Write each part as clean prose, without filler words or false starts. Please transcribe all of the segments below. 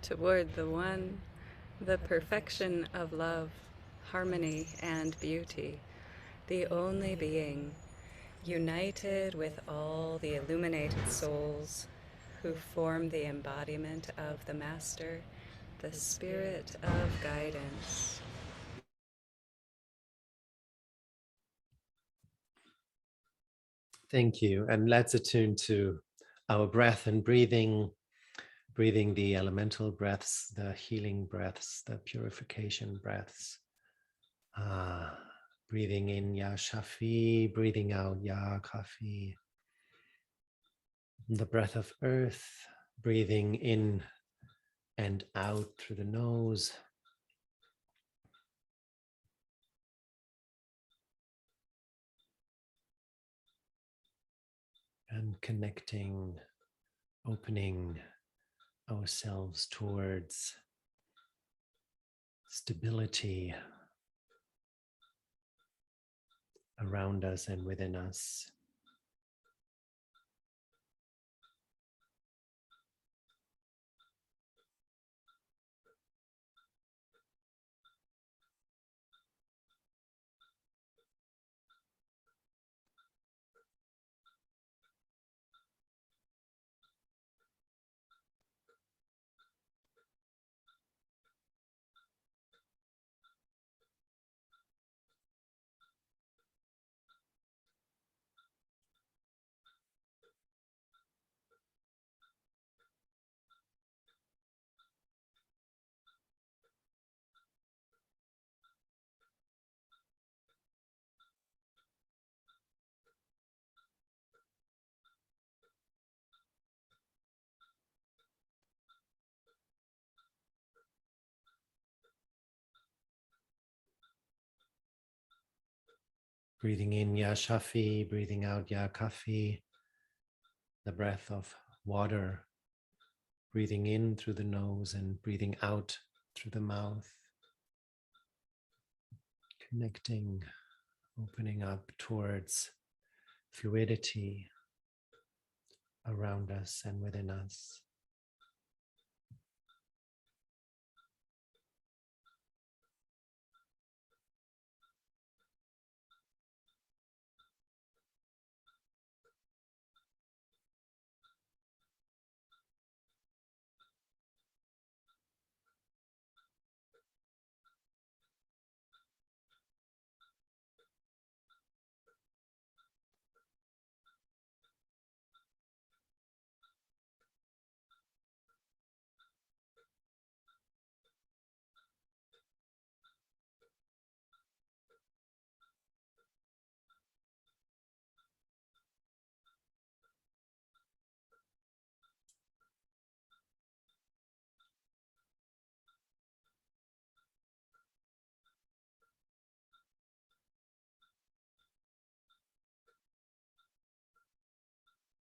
toward the one, the perfection of love, harmony, and beauty, the only being, united with all the illuminated souls who form the embodiment of the Master, the Spirit of guidance. Thank you. And let's attune to our breath and breathing the elemental breaths, the healing breaths, the purification breaths. Breathing in Ya Shafi, breathing out Ya Kafi. The breath of earth, breathing in and out through the nose. And connecting, opening ourselves towards stability around us and within us. Breathing in Ya Shafi, breathing out Ya Kafi, the breath of water, breathing in through the nose and breathing out through the mouth, connecting, opening up towards fluidity around us and within us.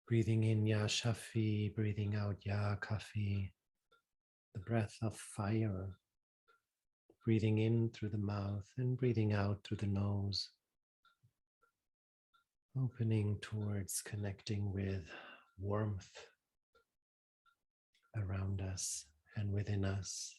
Breathing in Ya Shafi, breathing out Ya Kafi, the breath of fire, breathing in through the mouth and breathing out through the nose, opening towards connecting with warmth around us and within us.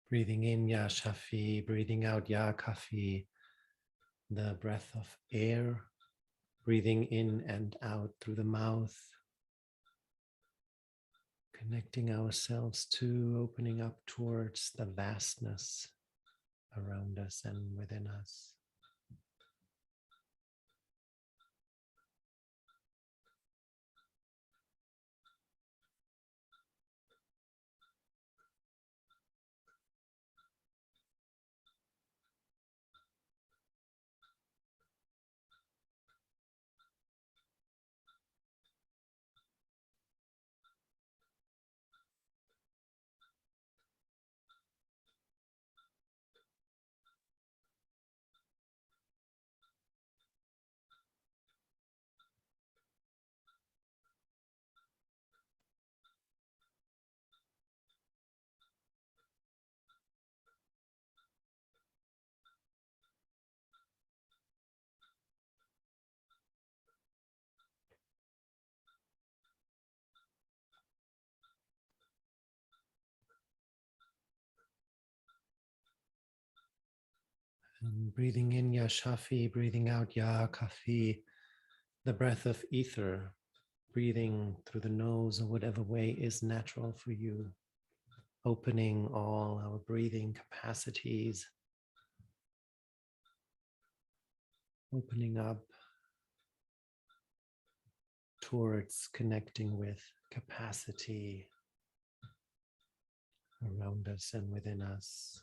Breathing in Ya Shafi, breathing out Ya Kafi, the breath of air, breathing in and out through the mouth, connecting ourselves to opening up towards the vastness around us and within us. And breathing in Ya Shafi, breathing out Ya Kafi, the breath of ether, breathing through the nose or whatever way is natural for you, opening all our breathing capacities, opening up towards connecting with capacity around us and within us.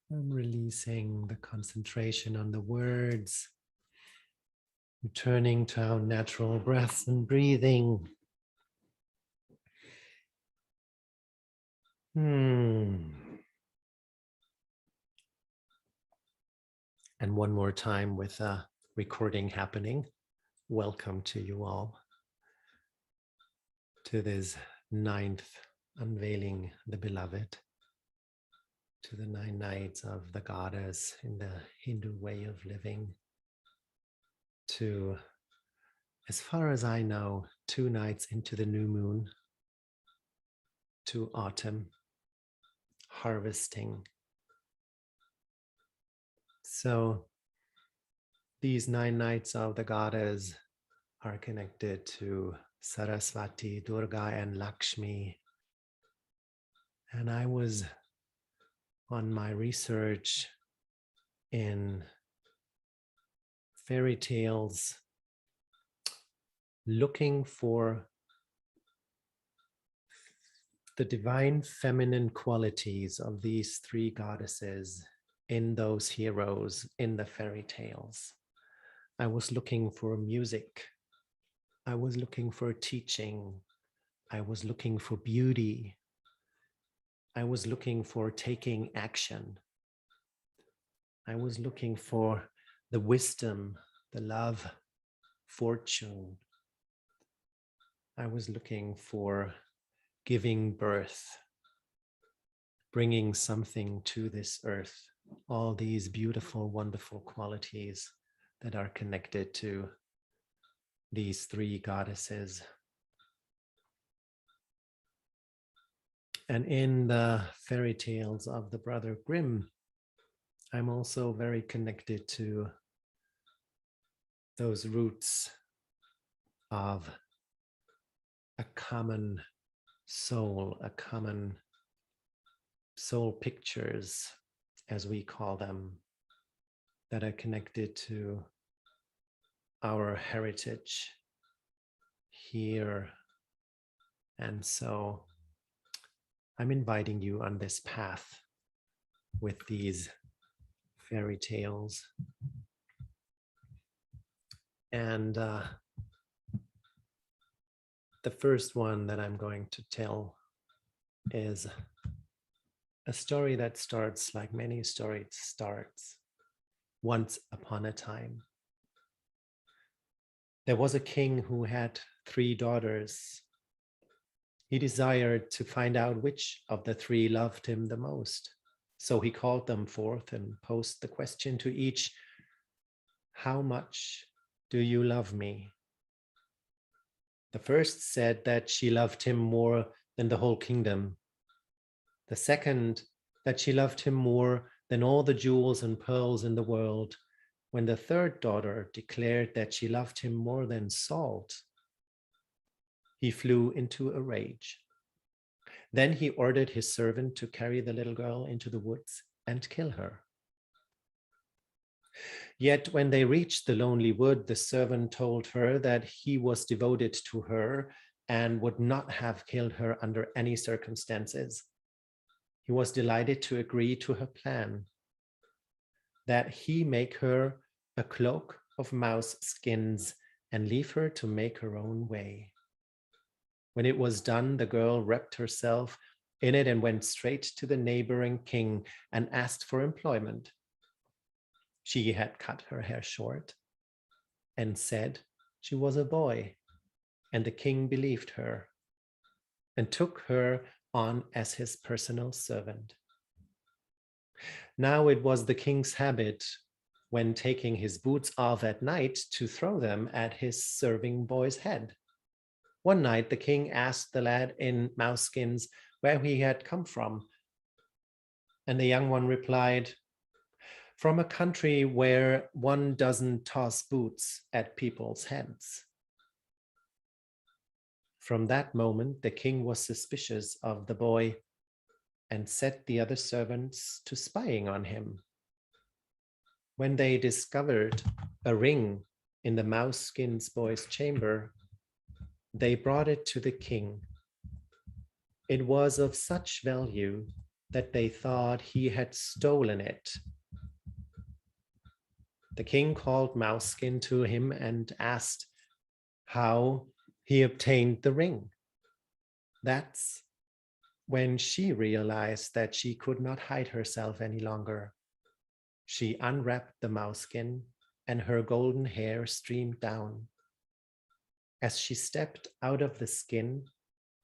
And releasing the concentration on the words, returning to our natural breath and breathing. And one more time with a recording happening. Welcome to you all to this 9th Unveiling the Beloved, to the 9 nights of the goddess in the Hindu way of living, to, as far as I know, 2 nights into the new moon, to autumn, harvesting. So these 9 nights of the goddess are connected to Saraswati, Durga, and Lakshmi. And I was on my research in fairy tales looking for the divine feminine qualities of these 3 goddesses in those heroes in the fairy tales. I was looking for music. I was looking for teaching. I was looking for beauty. I was looking for taking action. I was looking for the wisdom, the love, fortune. I was looking for giving birth, bringing something to this earth, all these beautiful, wonderful qualities that are connected to these 3 goddesses. And in the fairy tales of the Brother Grimm, I'm also very connected to those roots of a common soul, a common soul pictures, as we call them, that are connected to our heritage here. And so I'm inviting you on this path with these fairy tales. And the first one that I'm going to tell is a story that starts like many stories starts. Once upon a time, there was a king who had 3 daughters. He desired to find out which of the 3 loved him the most. So he called them forth and posed the question to each, "How much do you love me?" The first said that she loved him more than the whole kingdom. The second, that she loved him more than all the jewels and pearls in the world. When the third daughter declared that she loved him more than salt, he flew into a rage. Then he ordered his servant to carry the little girl into the woods and kill her. Yet when they reached the lonely wood, the servant told her that he was devoted to her and would not have killed her under any circumstances. He was delighted to agree to her plan, that he make her a cloak of mouse skins and leave her to make her own way. When it was done, the girl wrapped herself in it and went straight to the neighboring king and asked for employment. She had cut her hair short and said she was a boy, and the king believed her and took her on as his personal servant. Now it was the king's habit, when taking his boots off at night, to throw them at his serving boy's head. One night, the king asked the lad in mouseskins where he had come from, and the young one replied, "From a country where one doesn't toss boots at people's heads." From that moment, the king was suspicious of the boy and set the other servants to spying on him. When they discovered a ring in the mouseskins boy's chamber, they brought it to the king. It was of such value that they thought he had stolen it. The king called Mouseskin to him and asked how he obtained the ring. That's when she realized that she could not hide herself any longer. She unwrapped the mouseskin and her golden hair streamed down. As she stepped out of the skin,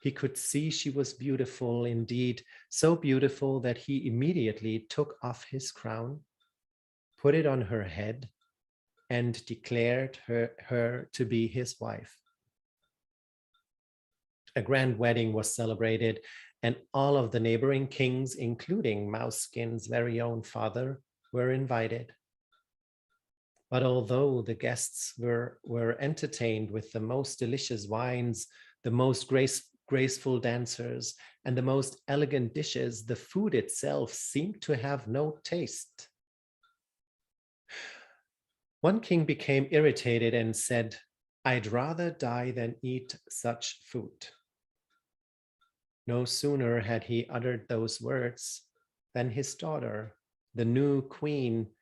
he could see she was beautiful indeed, so beautiful that he immediately took off his crown, put it on her head, and declared her to be his wife. A grand wedding was celebrated, and all of the neighboring kings, including Mouseskin's very own father, were invited. But although the guests were entertained with the most delicious wines, the most graceful dancers, and the most elegant dishes, the food itself seemed to have no taste. One king became irritated and said, "I'd rather die than eat such food." No sooner had he uttered those words than his daughter, the new queen,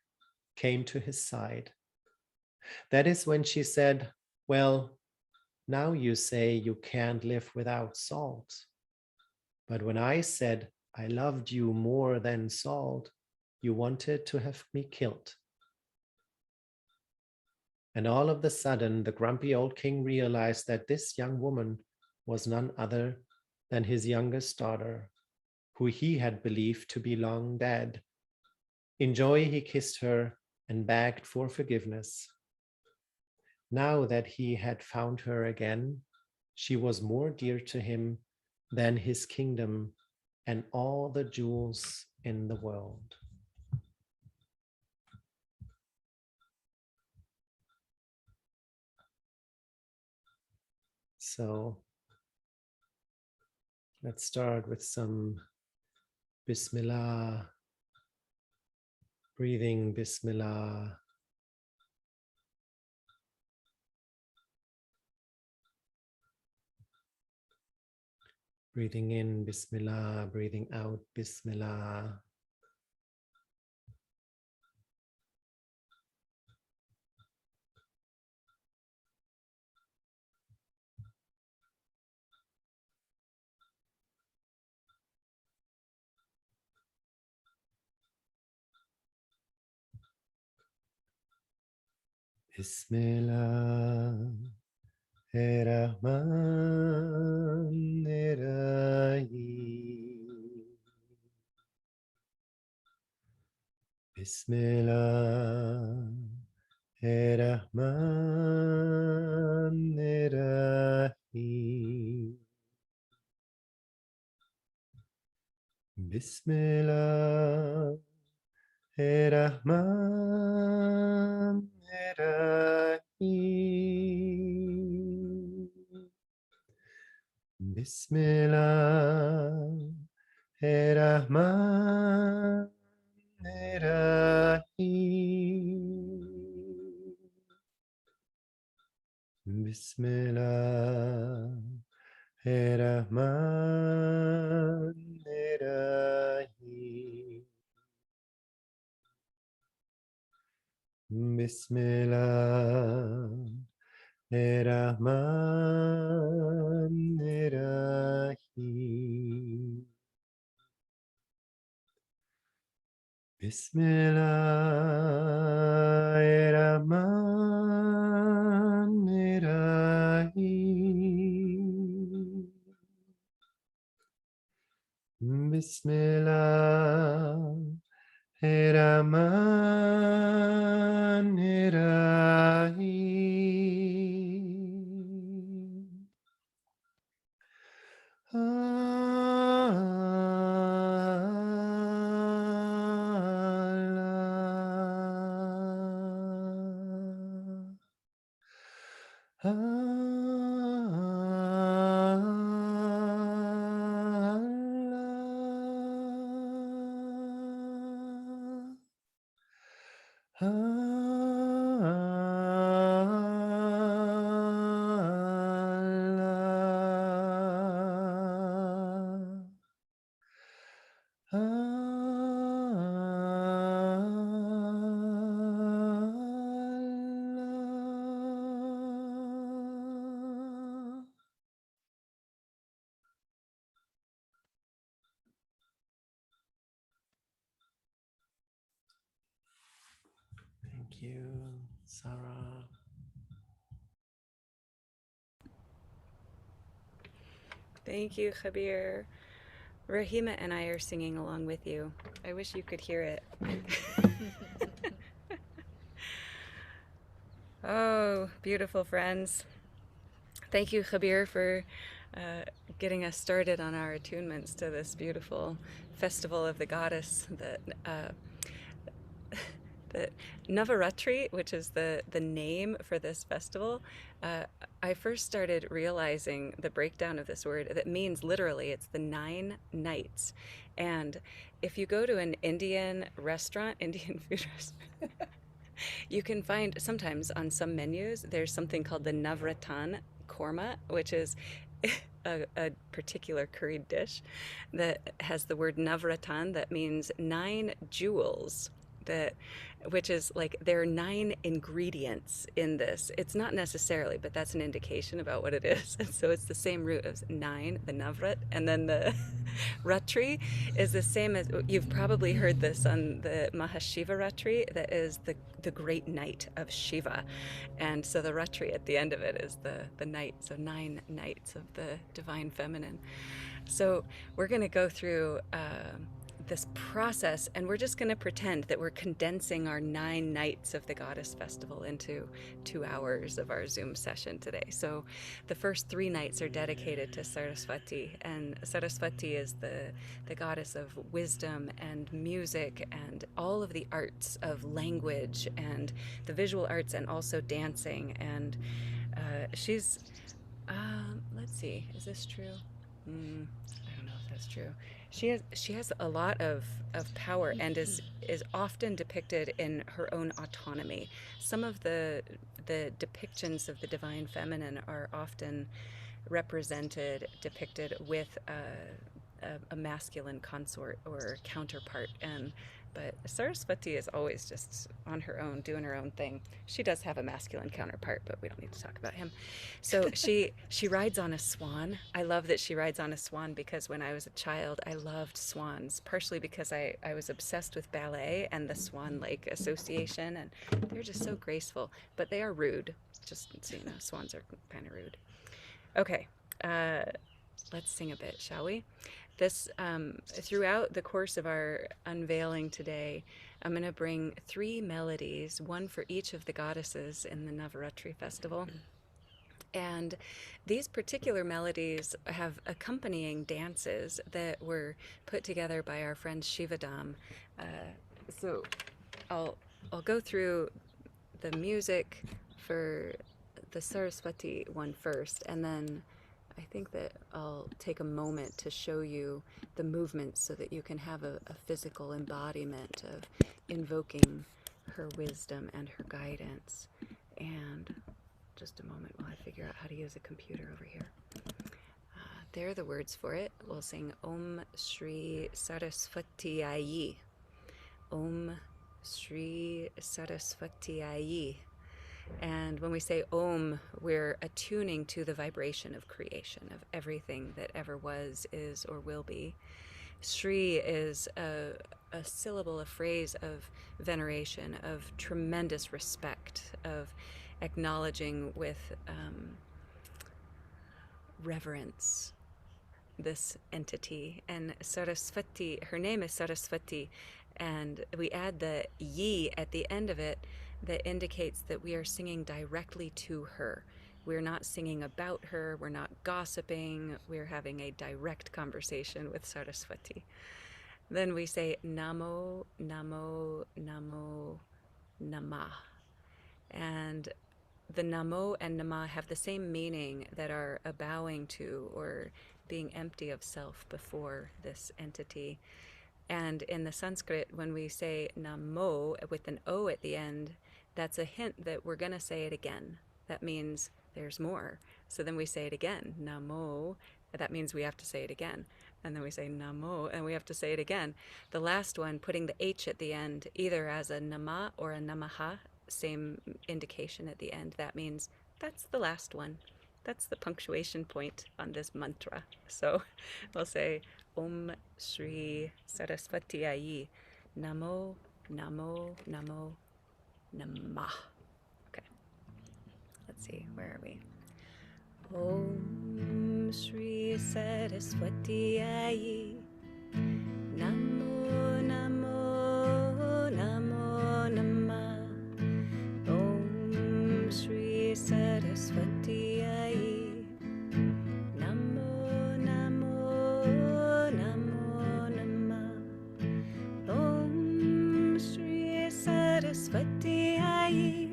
came to his side. That is when she said, "Well, now you say you can't live without salt. But when I said I loved you more than salt, you wanted to have me killed." And all of a sudden, the grumpy old king realized that this young woman was none other than his youngest daughter, who he had believed to be long dead. In joy, he kissed her and begged for forgiveness. Now that he had found her again, she was more dear to him than his kingdom and all the jewels in the world. So let's start with some Bismillah, breathing Bismillah. Breathing in Bismillah, breathing out Bismillah. Bismillahirrahmanirrahim. Bismillahirrahmanirrahim. Bismillahirrahmanirrahim. Bismillahirrahmanirrahim. Rahman Rahim. Bismillah Rahman Rahim. Bismillahirrahmanirrahim. Bismillahirrahmanirrahim. Thank you, Sára. Thank you, Khabir. Rahima and I are singing along with you. I wish you could hear it. Oh, beautiful friends. Thank you, Khabir, for getting us started on our attunements to this beautiful festival of the goddess, the Navaratri, which is the name for this festival. I first started realizing the breakdown of this word that means literally it's the 9 nights. And if you go to an Indian restaurant, Indian food restaurant, you can find sometimes on some menus there's something called the Navratan korma, which is a particular curried dish that has the word Navratan, that means 9 jewels. Which is like there are 9 ingredients in this. It's not necessarily, but that's an indication about what it is. And so it's the same root as 9, the Navrat, and then the Ratri is the same as, you've probably heard this on the Mahashivaratri, that is the great night of Shiva. And so the Ratri at the end of it is the night, so 9 nights of the divine feminine. So we're going to go through this process, and we're just going to pretend that we're condensing our 9 nights of the Goddess Festival into 2 hours of our Zoom session today. So the first 3 nights are dedicated to Saraswati, and Saraswati is the goddess of wisdom and music and all of the arts of language and the visual arts and also dancing. And she's, let's see, is this true? I don't know if that's true. She has a lot of power and is often depicted in her own autonomy. Some of the depictions of the divine feminine are often depicted with a masculine consort or counterpart, but Saraswati is always just on her own, doing her own thing. She does have a masculine counterpart, but we don't need to talk about him. So she rides on a swan. I love that she rides on a swan because when I was a child, I loved swans, partially because I was obsessed with ballet and the Swan Lake Association, and they're just so graceful, but they are rude. Just so you know, swans are kind of rude. Okay, let's sing a bit, shall we? This, throughout the course of our unveiling today, I'm going to bring 3 melodies, one for each of the goddesses in the Navaratri festival. And these particular melodies have accompanying dances that were put together by our friend Shivadam. So I'll go through the music for the Saraswati one first, and then I think that I'll take a moment to show you the movements so that you can have a physical embodiment of invoking her wisdom and her guidance. And just a moment while I figure out how to use a computer over here. They're the words for it. We'll sing Om Shri Saraswati Ayi. Om Shri Saraswati Ayi. And when we say Om, we're attuning to the vibration of creation, of everything that ever was, is, or will be. Shri is a syllable, a phrase of veneration, of tremendous respect, of acknowledging with reverence this entity. And Saraswati, her name is Saraswati, and we add the yi at the end of it that indicates that we are singing directly to her. We're not singing about her, we're not gossiping, we're having a direct conversation with Saraswati. Then we say Namo, Namo, Namo, Namah. And the Namo and Nama have the same meaning, that are a bowing to or being empty of self before this entity. And in the Sanskrit, when we say Namo with an O at the end, that's a hint that we're going to say it again. That means there's more. So then we say it again, Namo. That means we have to say it again. And then we say Namo, and we have to say it again. The last one, putting the H at the end, either as a Nama or a Namaha, same indication at the end. That means that's the last one. That's the punctuation point on this mantra. So we'll say Om Shri Saraswati Ayi. Namo, Namo, Namo, Namah. Okay. Let's see, where are we? Om Shri Saraswati Ayi. Namo, Namo, Namo, Namah. Om Shri Saraswati Ayi. Namo, Namo, Namo, Namah. Om Shri Saraswati Ayi.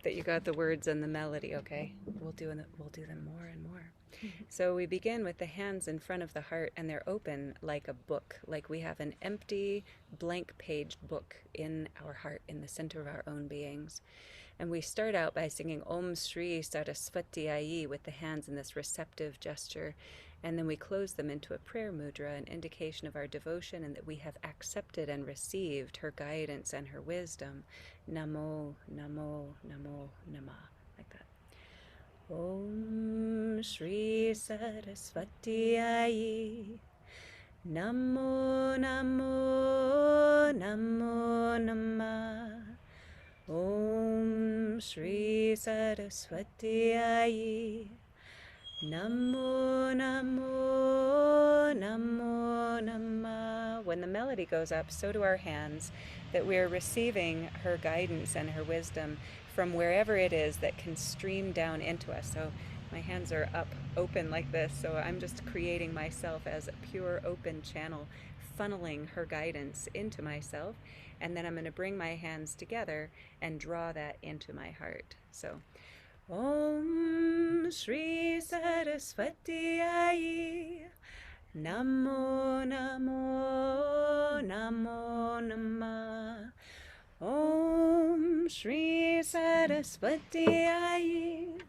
That you got the words and the melody, okay? We'll do them more and more. So we begin with the hands in front of the heart, and they're open like a book, like we have an empty, blank page book in our heart, in the center of our own beings. And we start out by singing Om Shri Saraswati Ayi with the hands in this receptive gesture. And then we close them into a prayer mudra, an indication of our devotion and that we have accepted and received her guidance and her wisdom. Namo, Namo, Namo, Namah, like that. Om Shri Saraswati Ayi. Namo, Namo, Namo, Namah. Om Shri Saraswati Ayi. Namo, Namo, Namo, Namah. When the melody goes up, so do our hands, that we are receiving her guidance and her wisdom from wherever it is that can stream down into us. So my hands are up, open like this, so I'm just creating myself as a pure, open channel, funneling her guidance into myself, and then I'm going to bring my hands together and draw that into my heart. So Om Shri Saraswati Ayi. Namo, Namo, Namo, Namah. Om Shri Saraswati Ayi.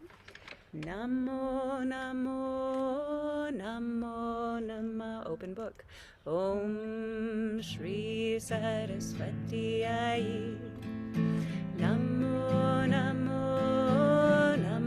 Namo, Namo, Namo, Namah. Open book. Om Shri Saraswati Ayi. Namo, Namo, Namo.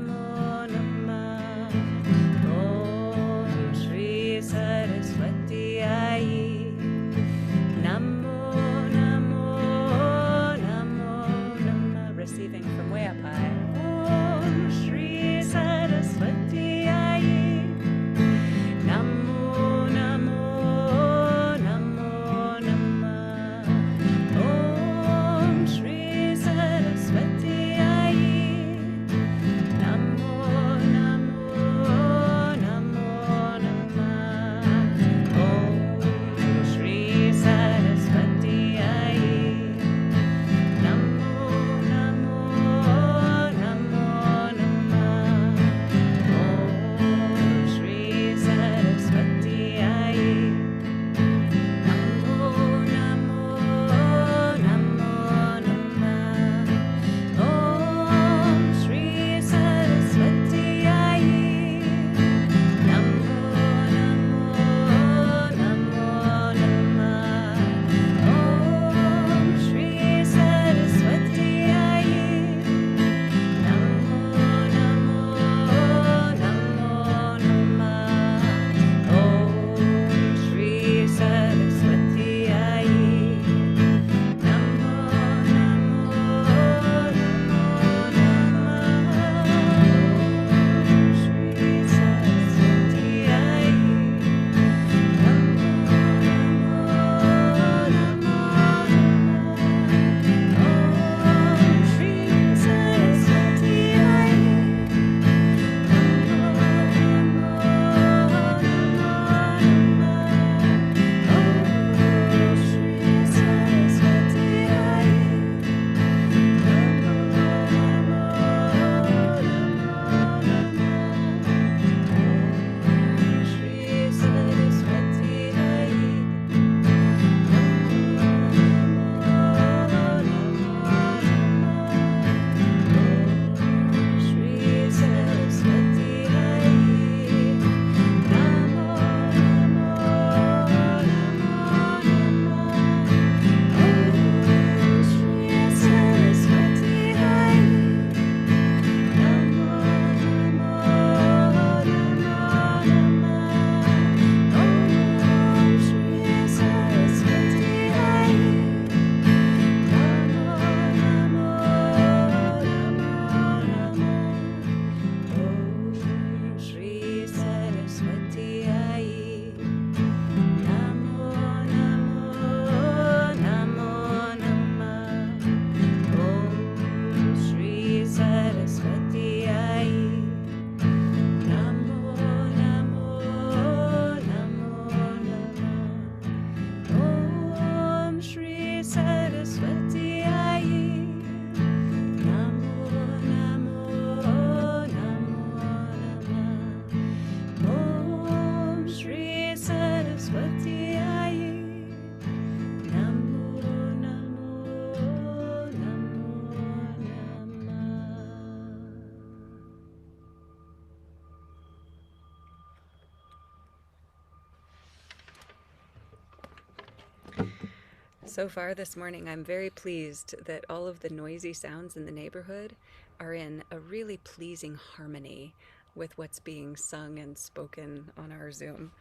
So far this morning, I'm very pleased that all of the noisy sounds in the neighborhood are in a really pleasing harmony with what's being sung and spoken on our Zoom.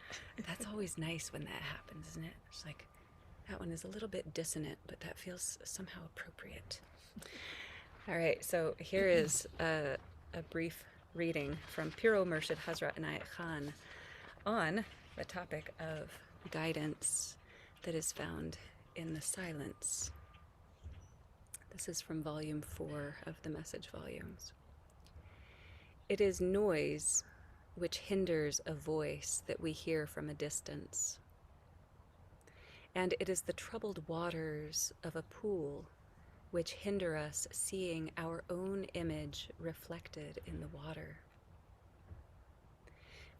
That's always nice when that happens, isn't it? It's like, that one is a little bit dissonant, but that feels somehow appropriate. All right, so here is a brief reading from Piro Murshid Hazrat Inayat Khan on the topic of guidance that is found in the silence. This is from volume 4 of the message volumes. It is noise which hinders a voice that we hear from a distance. And it is the troubled waters of a pool which hinder us seeing our own image reflected in the water.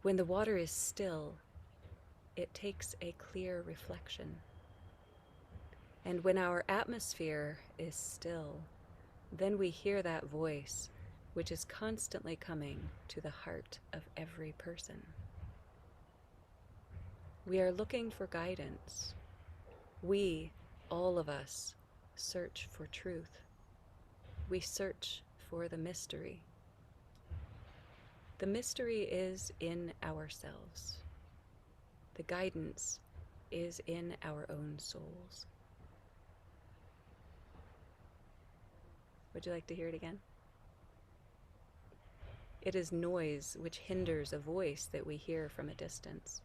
When the water is still, it takes a clear reflection. And when our atmosphere is still, then we hear that voice which is constantly coming to the heart of every person. We are looking for guidance. We, all of us, search for truth. We search for the mystery. The mystery is in ourselves. The guidance is in our own souls. Would you like to hear it again? It is noise which hinders a voice that we hear from a distance.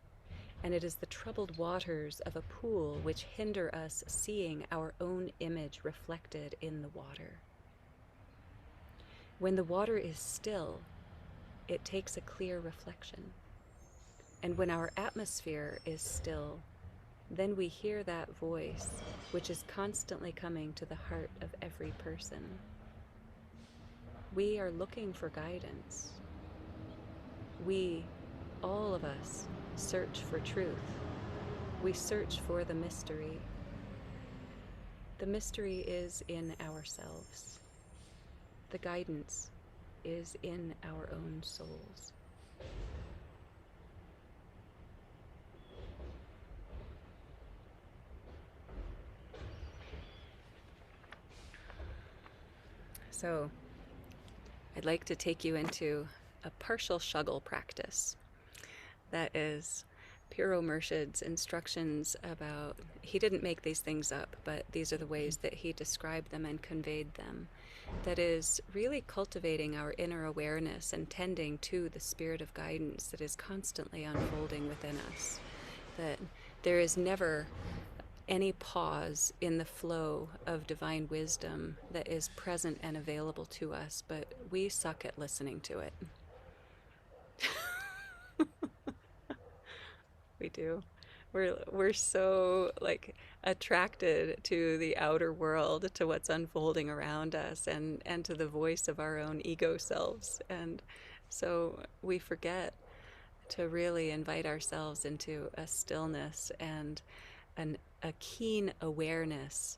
And it is the troubled waters of a pool which hinder us seeing our own image reflected in the water. When the water is still, it takes a clear reflection. And when our atmosphere is still, then we hear that voice which is constantly coming to the heart of every person. We are looking for guidance. We, all of us, search for truth. We search for the mystery. The mystery is in ourselves. The guidance is in our own souls. So, I'd like to take you into a partial shuggle practice. That is Piro Murshid's instructions about, he didn't make these things up, but these are the ways that he described them and conveyed them. That is really cultivating our inner awareness and tending to the spirit of guidance that is constantly unfolding within us. That there is never any pause in the flow of divine wisdom that is present and available to us, but we suck at listening to it. We do. We're so attracted to the outer world, to what's unfolding around us, and to the voice of our own ego selves. And so we forget to really invite ourselves into a stillness and a keen awareness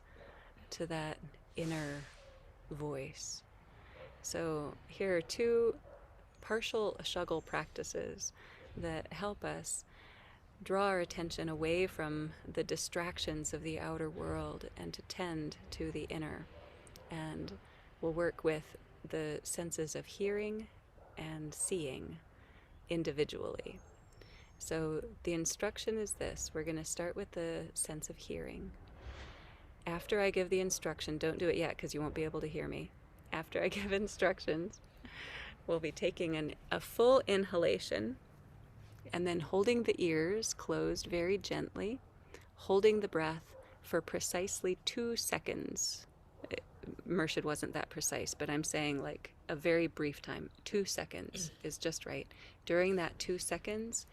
to that inner voice. So here are 2 partial shuggle practices that help us draw our attention away from the distractions of the outer world and to tend to the inner. And we'll work with the senses of hearing and seeing individually. So the instruction is this. We're going to start with the sense of hearing. After I give the instruction, don't do it yet because you won't be able to hear me. After I give instructions, we'll be taking a full inhalation and then holding the ears closed very gently, holding the breath for precisely 2 seconds. Murshid wasn't that precise, but I'm saying like a very brief time. 2 seconds is just right. During that 2 seconds,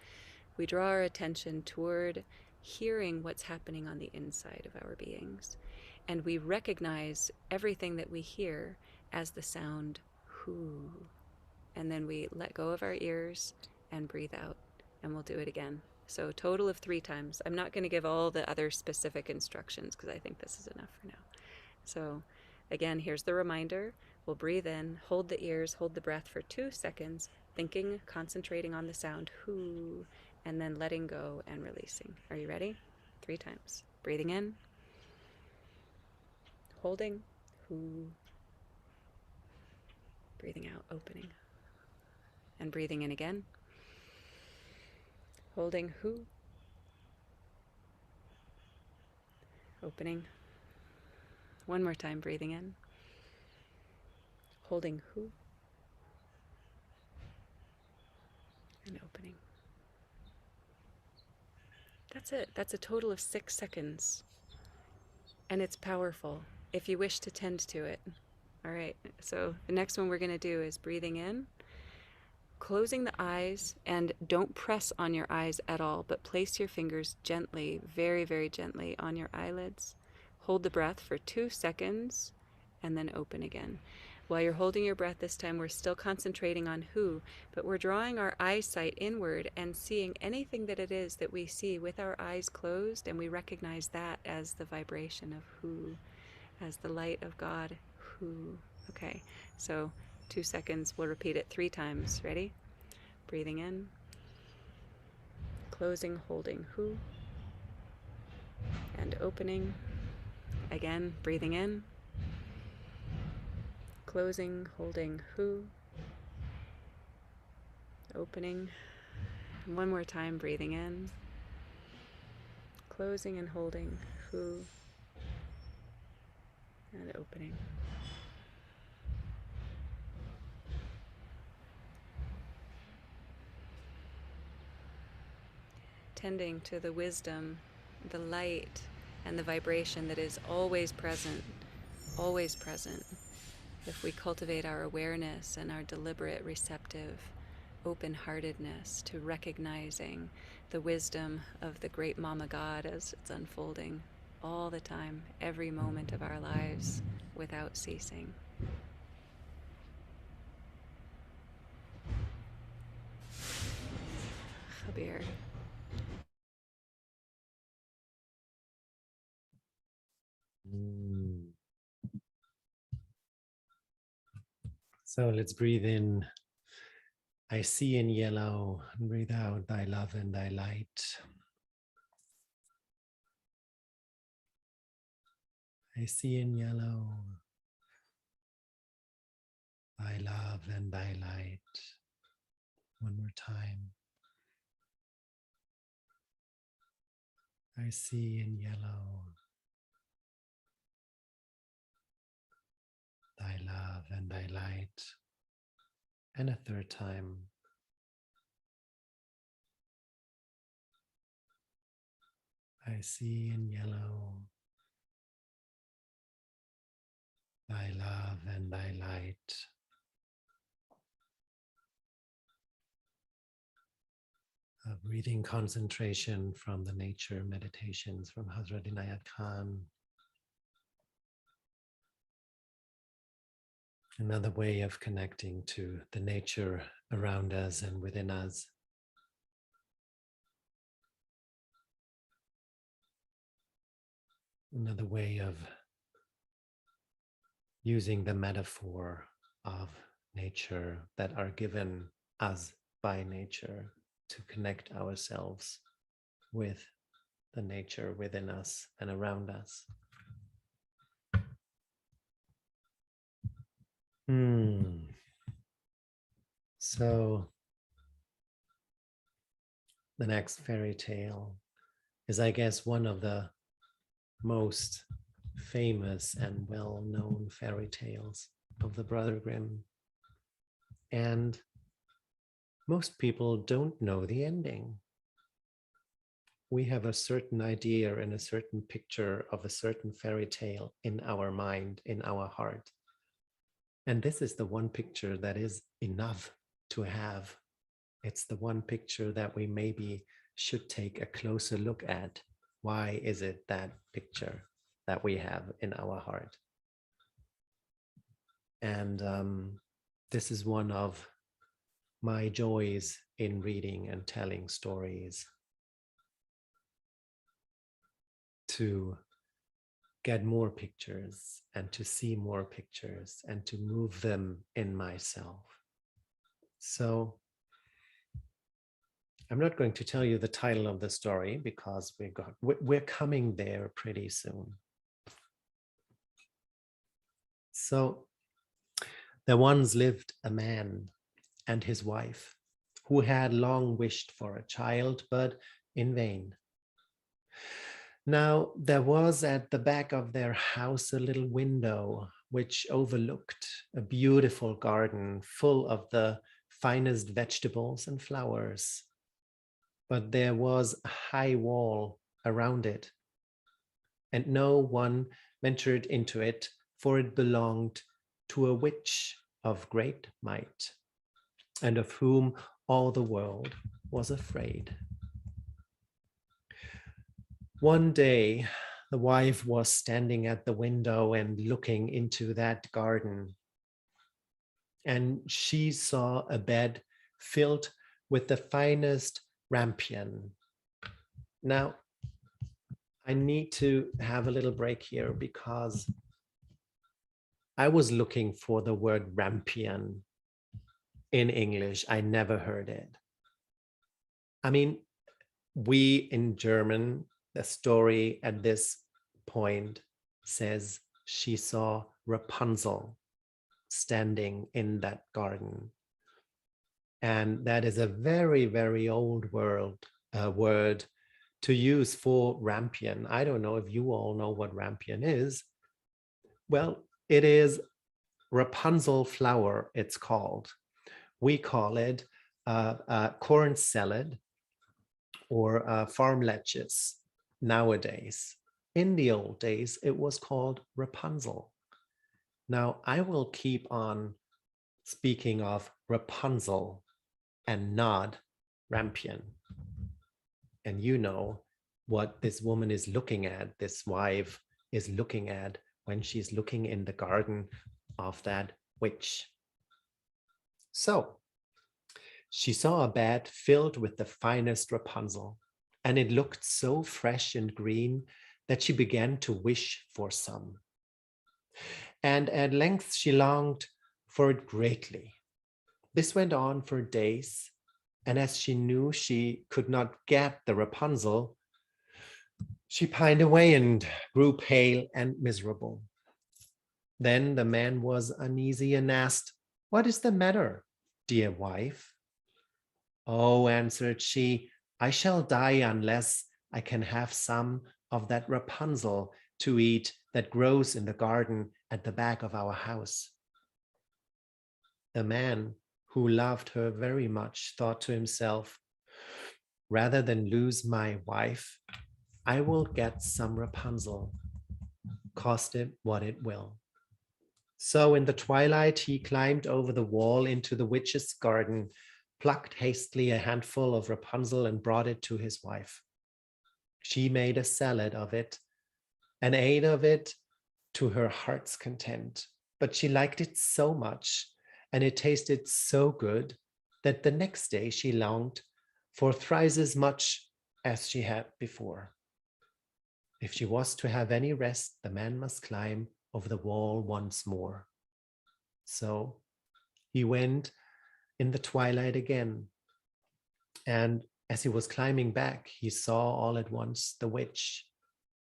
we draw our attention toward hearing what's happening on the inside of our beings. And we recognize everything that we hear as the sound whoo. And then we let go of our ears and breathe out. And we'll do it again. So a total of 3 times. I'm not going to give all the other specific instructions because I think this is enough for now. So again, here's the reminder. We'll breathe in, hold the ears, hold the breath for 2 seconds, thinking, concentrating on the sound whoo, and then letting go and releasing. Are you ready? 3 times. Breathing in, holding, who, breathing out, opening, and breathing in again, holding, who, opening, one more time, breathing in, holding, who, and opening. That's it. That's a total of 6 seconds. And it's powerful if you wish to tend to it. All right, so the next one we're going to do is breathing in, closing the eyes, and don't press on your eyes at all, but place your fingers gently, very, very gently on your eyelids. Hold the breath for 2 seconds and then open again. While you're holding your breath this time, we're still concentrating on who, but we're drawing our eyesight inward and seeing anything that it is that we see with our eyes closed, and we recognize that as the vibration of who, as the light of God, who. Okay, so 2 seconds, we'll repeat it 3 times. Ready? Breathing in, closing, holding who, and opening. Again, breathing in, closing, holding who, opening. And one more time, breathing in, closing and holding who, and opening. Tending to the wisdom, the light, and the vibration that is always present, always present. If we cultivate our awareness and our deliberate, receptive, open-heartedness to recognizing the wisdom of the great Mama God as it's unfolding all the time, every moment of our lives, without ceasing. Khabir. So let's breathe in. I see in yellow, and breathe out thy love and thy light. I see in yellow, thy love and thy light. One more time. I see in yellow, thy love and thy light. And a third time. I see in yellow, thy love and thy light. A breathing concentration from the nature meditations from Hazrat Inayat Khan. Another way of connecting to the nature around us and within us. Another way of using the metaphor of nature that are given us by nature to connect ourselves with the nature within us and around us. So the next fairy tale is, I guess, one of the most famous and well-known fairy tales of the Brother Grimm. And most people don't know the ending. We have a certain idea and a certain picture of a certain fairy tale in our mind, in our heart. And this is the one picture that is enough to have. It's the one picture that we maybe should take a closer look at. Why is it that picture that we have in our heart? And this is one of my joys in reading and telling stories, to get more pictures and to see more pictures and to move them in myself. So I'm not going to tell you the title of the story because we're coming there pretty soon. So there once lived a man and his wife who had long wished for a child, but in vain. Now, there was at the back of their house a little window which overlooked a beautiful garden full of the finest vegetables and flowers. But there was a high wall around it, and no one ventured into it, for it belonged to a witch of great might, and of whom all the world was afraid. One day, the wife was standing at the window and looking into that garden, and she saw a bed filled with the finest rampion. Now, I need to have a little break here because I was looking for the word rampion in English. I never heard it. I mean, we in German, the story at this point says she saw Rapunzel standing in that garden. And that is a very, very old word to use for rampion. I don't know if you all know what rampion is. Well, it is Rapunzel flower, it's called. We call it corn salad or farm lettuce nowadays. In the old days, it was called Rapunzel. Now, I will keep on speaking of Rapunzel and not rampion. And you know what this woman is looking at, this wife is looking at when she's looking in the garden of that witch. So she saw a bed filled with the finest Rapunzel, and it looked so fresh and green that she began to wish for some. And at length she longed for it greatly. This went on for days, and as she knew she could not get the Rapunzel, she pined away and grew pale and miserable. Then the man was uneasy and asked, "What is the matter, dear wife?" "Oh," answered she, "I shall die unless I can have some of that Rapunzel to eat that grows in the garden at the back of our house." The man, who loved her very much, thought to himself, "Rather than lose my wife, I will get some Rapunzel, cost it what it will." So in the twilight, he climbed over the wall into the witch's garden, plucked hastily a handful of Rapunzel and brought it to his wife. She made a salad of it and ate of it to her heart's content. But she liked it so much and it tasted so good that the next day she longed for thrice as much as she had before. If she was to have any rest, the man must climb over the wall once more. So he went in the twilight again. And as he was climbing back, he saw all at once the witch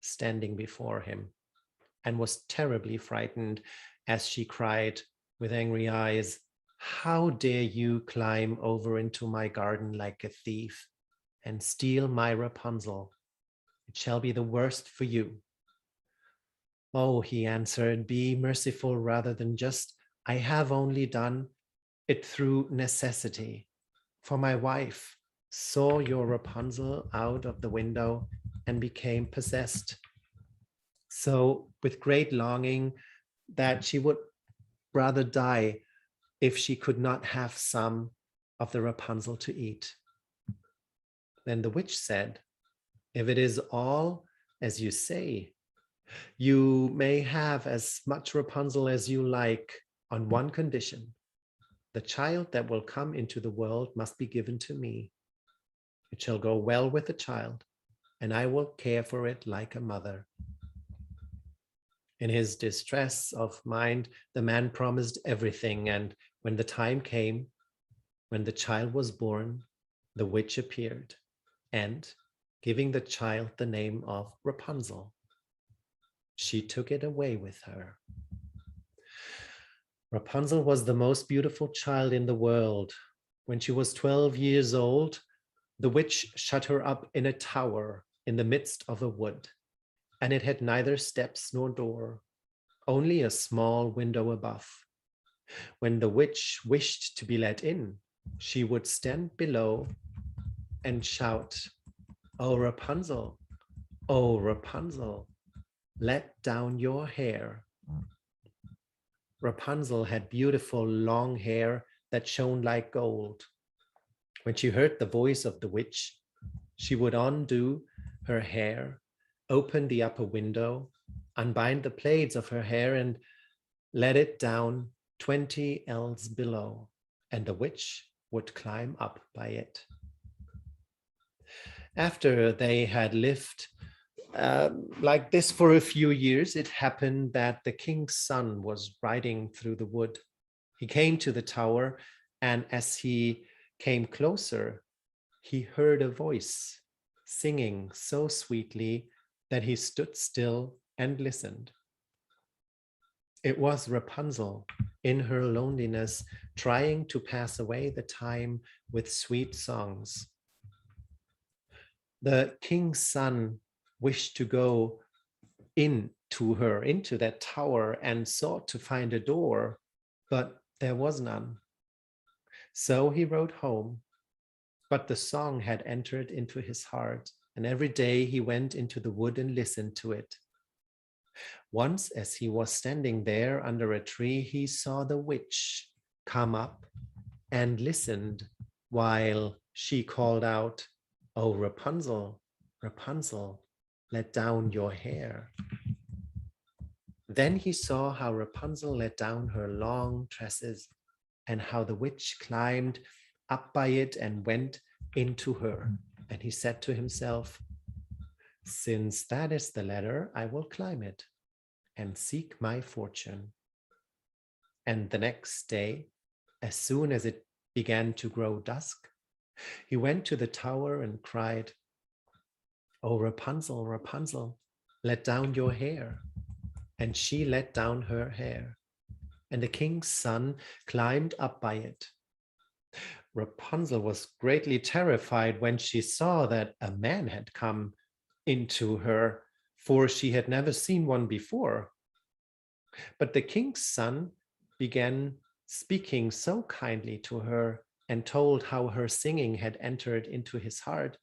standing before him and was terribly frightened as she cried with angry eyes, "How dare you climb over into my garden like a thief and steal my Rapunzel? It shall be the worst for you." "Oh," he answered, "be merciful rather than just. I have only done it through necessity, for my wife saw your Rapunzel out of the window and became possessed. So with great longing that she would rather die if she could not have some of the Rapunzel to eat." Then the witch said, "If it is all as you say, you may have as much Rapunzel as you like on one condition. The child that will come into the world must be given to me. It shall go well with the child, and I will care for it like a mother." In his distress of mind, the man promised everything, and when the time came, when the child was born, the witch appeared, and giving the child the name of Rapunzel, she took it away with her. Rapunzel was the most beautiful child in the world. When she was 12 years old, the witch shut her up in a tower in the midst of a wood, and it had neither steps nor door, only a small window above. When the witch wished to be let in, she would stand below and shout, "Oh, Rapunzel, oh, Rapunzel, let down your hair." Rapunzel had beautiful long hair that shone like gold. When she heard the voice of the witch, she would undo her hair, open the upper window, unbind the plaids of her hair, and let it down 20 ells below, and the witch would climb up by it. After they had lived like this for a few years, it happened that the king's son was riding through the wood. He came to the tower, and as he came closer, he heard a voice singing so sweetly that he stood still and listened. It was Rapunzel in her loneliness, trying to pass away the time with sweet songs. The king's son wished to go into that tower and sought to find a door, but there was none. So he rode home, but the song had entered into his heart, and every day he went into the wood and listened to it. Once, as he was standing there under a tree, he saw the witch come up and listened while she called out, "Oh, Rapunzel, Rapunzel, let down your hair." Then he saw how Rapunzel let down her long tresses and how the witch climbed up by it and went into her. And he said to himself, "Since that is the ladder, I will climb it and seek my fortune." And the next day, as soon as it began to grow dusk, he went to the tower and cried, "Oh, Rapunzel, Rapunzel, let down your hair." And she let down her hair, and the king's son climbed up by it. Rapunzel was greatly terrified when she saw that a man had come into her, for she had never seen one before. But the king's son began speaking so kindly to her and told how her singing had entered into his heart,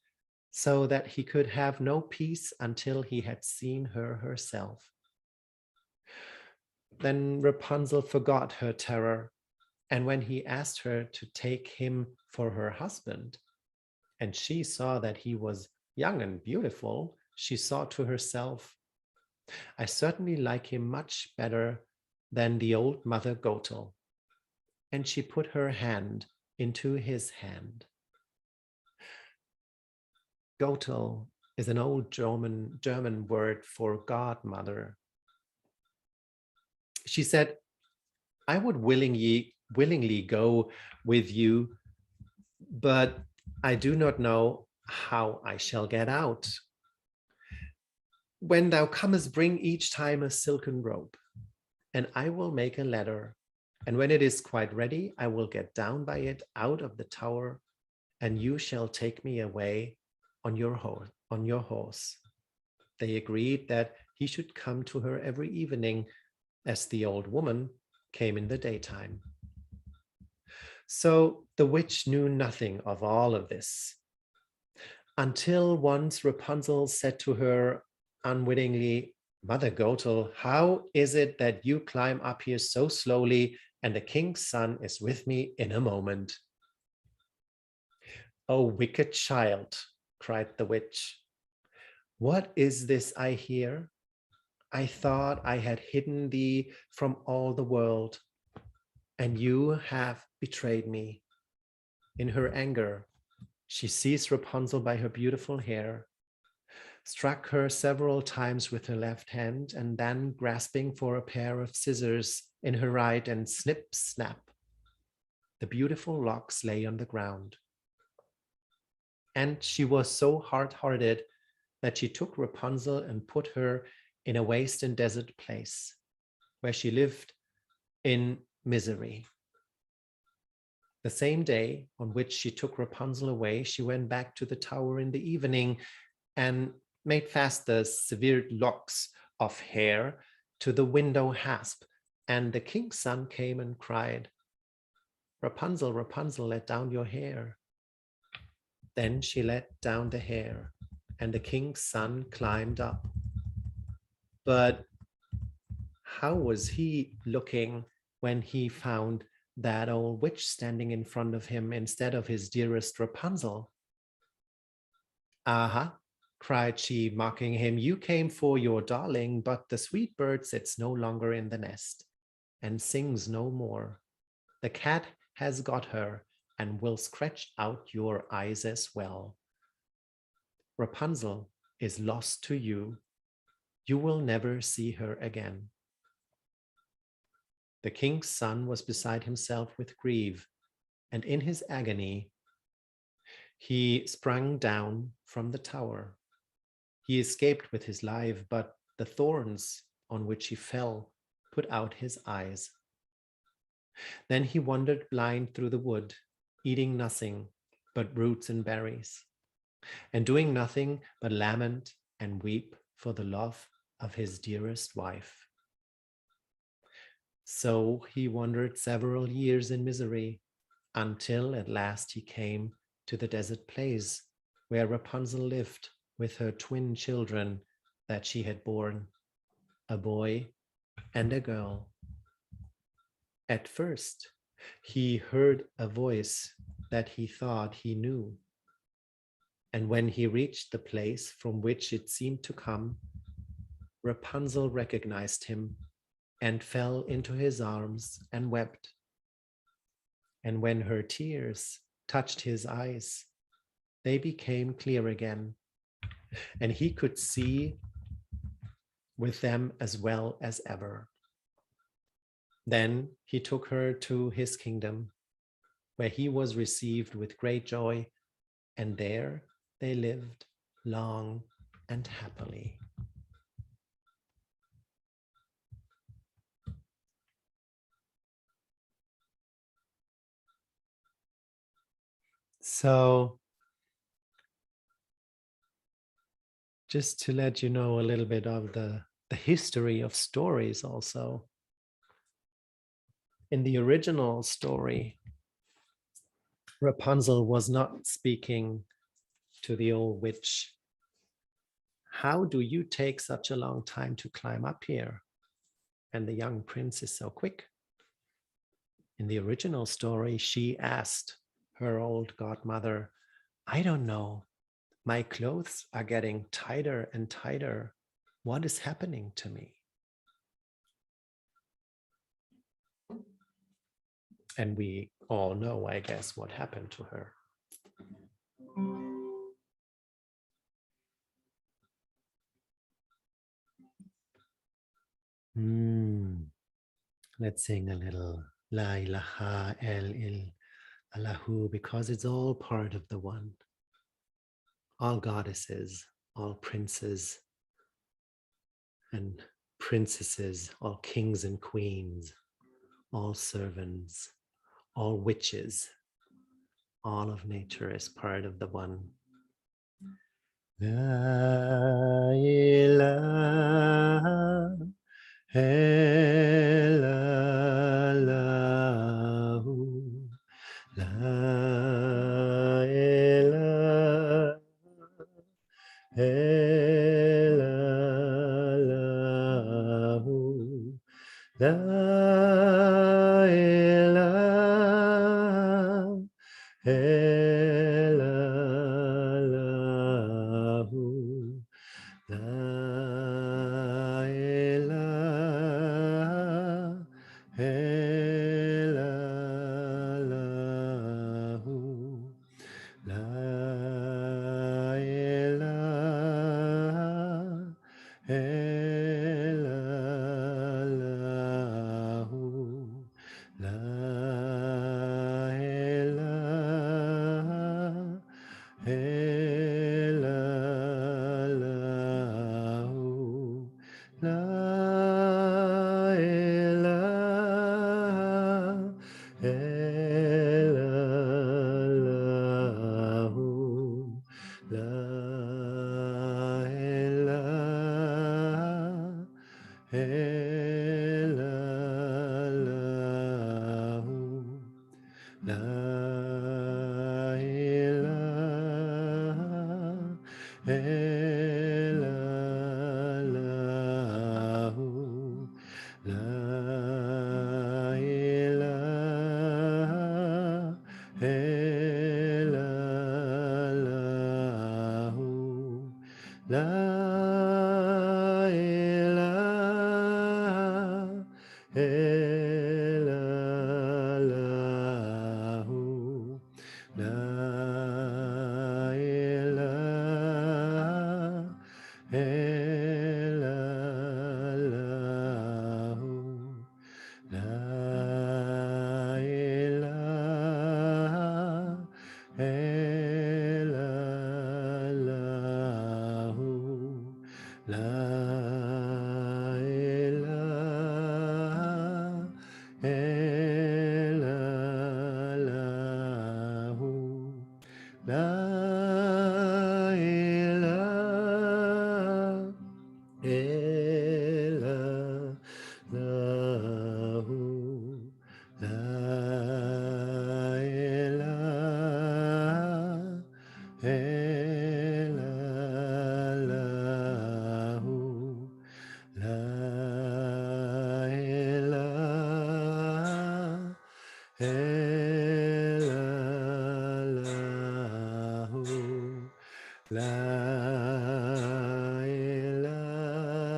so that he could have no peace until he had seen her herself. Then Rapunzel forgot her terror, and when he asked her to take him for her husband, and she saw that he was young and beautiful, she thought to herself, "I certainly like him much better than the old Mother Gothel." And she put her hand into his hand. Gothel is an old German word for godmother. She said, "I would willingly go with you, but I do not know how I shall get out. When thou comest, bring each time a silken rope, and I will make a ladder. And when it is quite ready, I will get down by it out of the tower, and you shall take me away on your horse." They agreed that he should come to her every evening, as the old woman came in the daytime. So the witch knew nothing of all of this, until once Rapunzel said to her unwittingly, "Mother Gothel, how is it that you climb up here so slowly, and the king's son is with me in a moment?" "Oh, wicked child," cried the witch, "what is this I hear? I thought I had hidden thee from all the world, and you have betrayed me." In her anger, she seized Rapunzel by her beautiful hair, struck her several times with her left hand, and then, grasping for a pair of scissors in her right, and snip, snap, the beautiful locks lay on the ground. And she was so hard-hearted that she took Rapunzel and put her in a waste and desert place, where she lived in misery. The same day on which she took Rapunzel away, she went back to the tower in the evening and made fast the severed locks of hair to the window hasp. And the king's son came and cried, Rapunzel, Rapunzel, let down your hair. Then she let down the hair, and the king's son climbed up. But how was he looking when he found that old witch standing in front of him instead of his dearest Rapunzel? Aha, cried she, mocking him, you came for your darling, but the sweet bird sits no longer in the nest and sings no more. The cat has got her and will scratch out your eyes as well. Rapunzel is lost to you. You will never see her again. The king's son was beside himself with grief, and in his agony, he sprang down from the tower. He escaped with his life, but the thorns on which he fell put out his eyes. Then he wandered blind through the wood, eating nothing but roots and berries, and doing nothing but lament and weep for the love of his dearest wife. So he wandered several years in misery, until at last he came to the desert place where Rapunzel lived with her twin children that she had borne, a boy and a girl. At first, he heard a voice that he thought he knew. And when he reached the place from which it seemed to come, Rapunzel recognized him and fell into his arms and wept. And when her tears touched his eyes, they became clear again, and he could see with them as well as ever. Then he took her to his kingdom, where he was received with great joy, and there they lived long and happily. So, just to let you know a little bit of the history of stories also. In the original story, Rapunzel was not speaking to the old witch. How do you take such a long time to climb up here? And the young prince is so quick. In the original story, she asked her old godmother, I don't know. My clothes are getting tighter and tighter. What is happening to me? And we all know, I guess, what happened to her. Let's sing a little La ilaha el Allahu, because it's all part of the one. All goddesses, all princes and princesses, all kings and queens, all servants, all witches, all of nature is part of the one. La ilaha illallahu, la ilaha illallahu, la ilaha illallahu, la ilaha illallahu, la ilaha illallahu, Elahu, la ilaha illallahu, la ilaha illallahu, la ilaha illallahu, la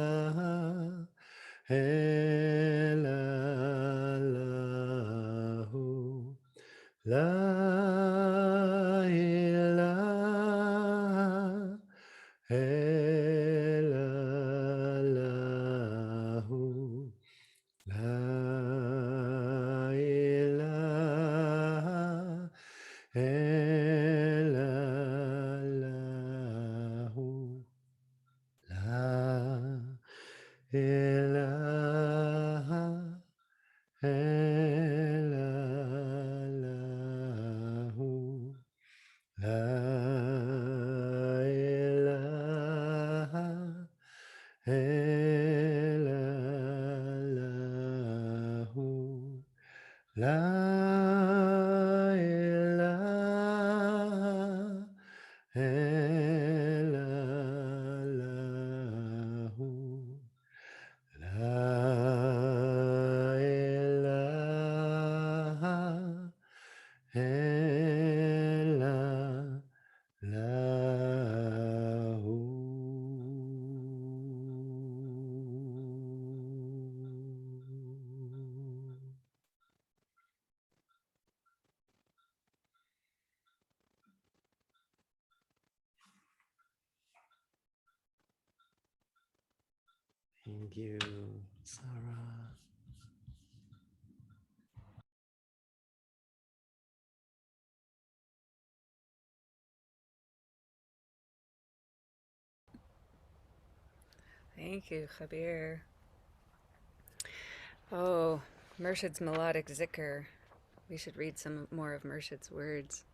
ilaha illallahu, la ilaha illallahu, la ilaha illallahu, la ilaha illallahu, la ilaha illallahu, la ilaha illallahu, la ilaha illallahu, la ilaha illallahu, la ilaha illallahu, la ilaha illallahu, la ilaha illallahu, la ilaha illallahu. Thank you, Sarah. Thank you, Khabir. Oh, Murshid's melodic zikr. We should read some more of Murshid's words.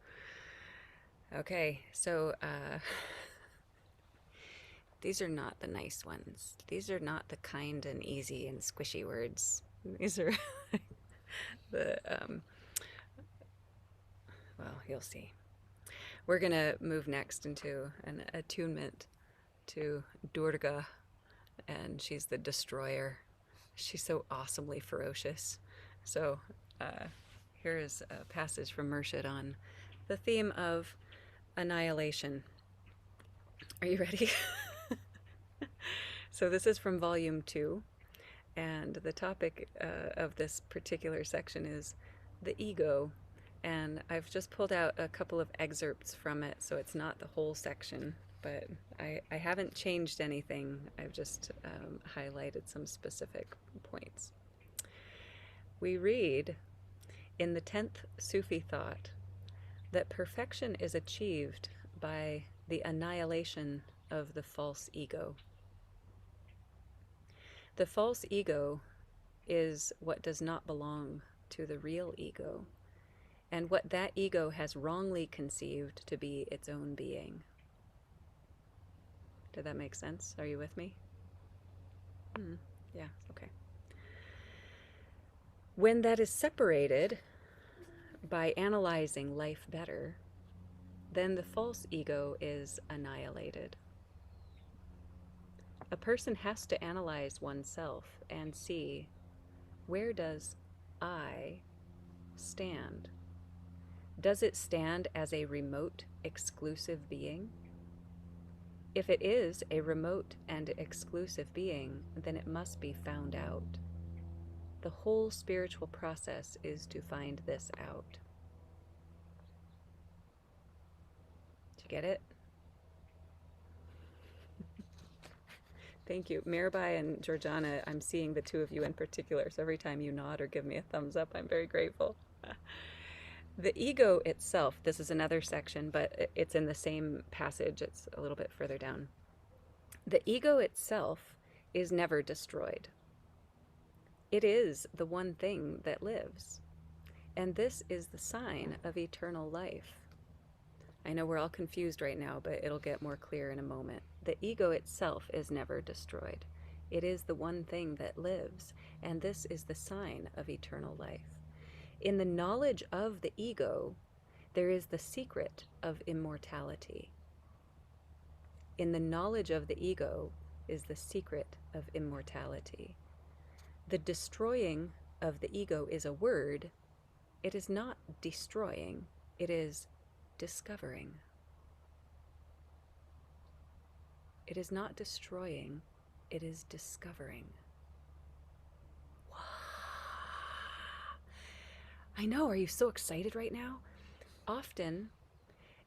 Okay, so these are not the nice ones. These are not the kind and easy and squishy words. These are the, well, you'll see. We're going to move next into an attunement to Durga, and she's the destroyer. She's so awesomely ferocious. So here is a passage from Murshid on the theme of annihilation. Are you ready? So this is from volume 2, and the topic of this particular section is the ego. And I've just pulled out a couple of excerpts from it, so it's not the whole section, but I haven't changed anything. I've just highlighted some specific points. We read in the 10th Sufi thought that perfection is achieved by the annihilation of the false ego. The false ego is what does not belong to the real ego, and what that ego has wrongly conceived to be its own being. Did that make sense? Are you with me? Yeah, okay. When that is separated by analyzing life better, then the false ego is annihilated. A person has to analyze oneself and see, where does I stand? Does it stand as a remote, exclusive being? If it is a remote and exclusive being, then it must be found out. The whole spiritual process is to find this out. Did you get it? Thank you. Mirabai and Georgiana, I'm seeing the two of you in particular, so every time you nod or give me a thumbs up, I'm very grateful. The ego itself, this is another section, but it's in the same passage, it's a little bit further down. The ego itself is never destroyed. It is the one thing that lives, and this is the sign of eternal life. I know we're all confused right now, but it'll get more clear in a moment. The ego itself is never destroyed. It is the one thing that lives, and this is the sign of eternal life. In the knowledge of the ego, there is the secret of immortality. In the knowledge of the ego is the secret of immortality. The destroying of the ego is a word. It is not destroying, it is discovering. It is not destroying, it is discovering. Wow. I know, are you so excited right now? Often,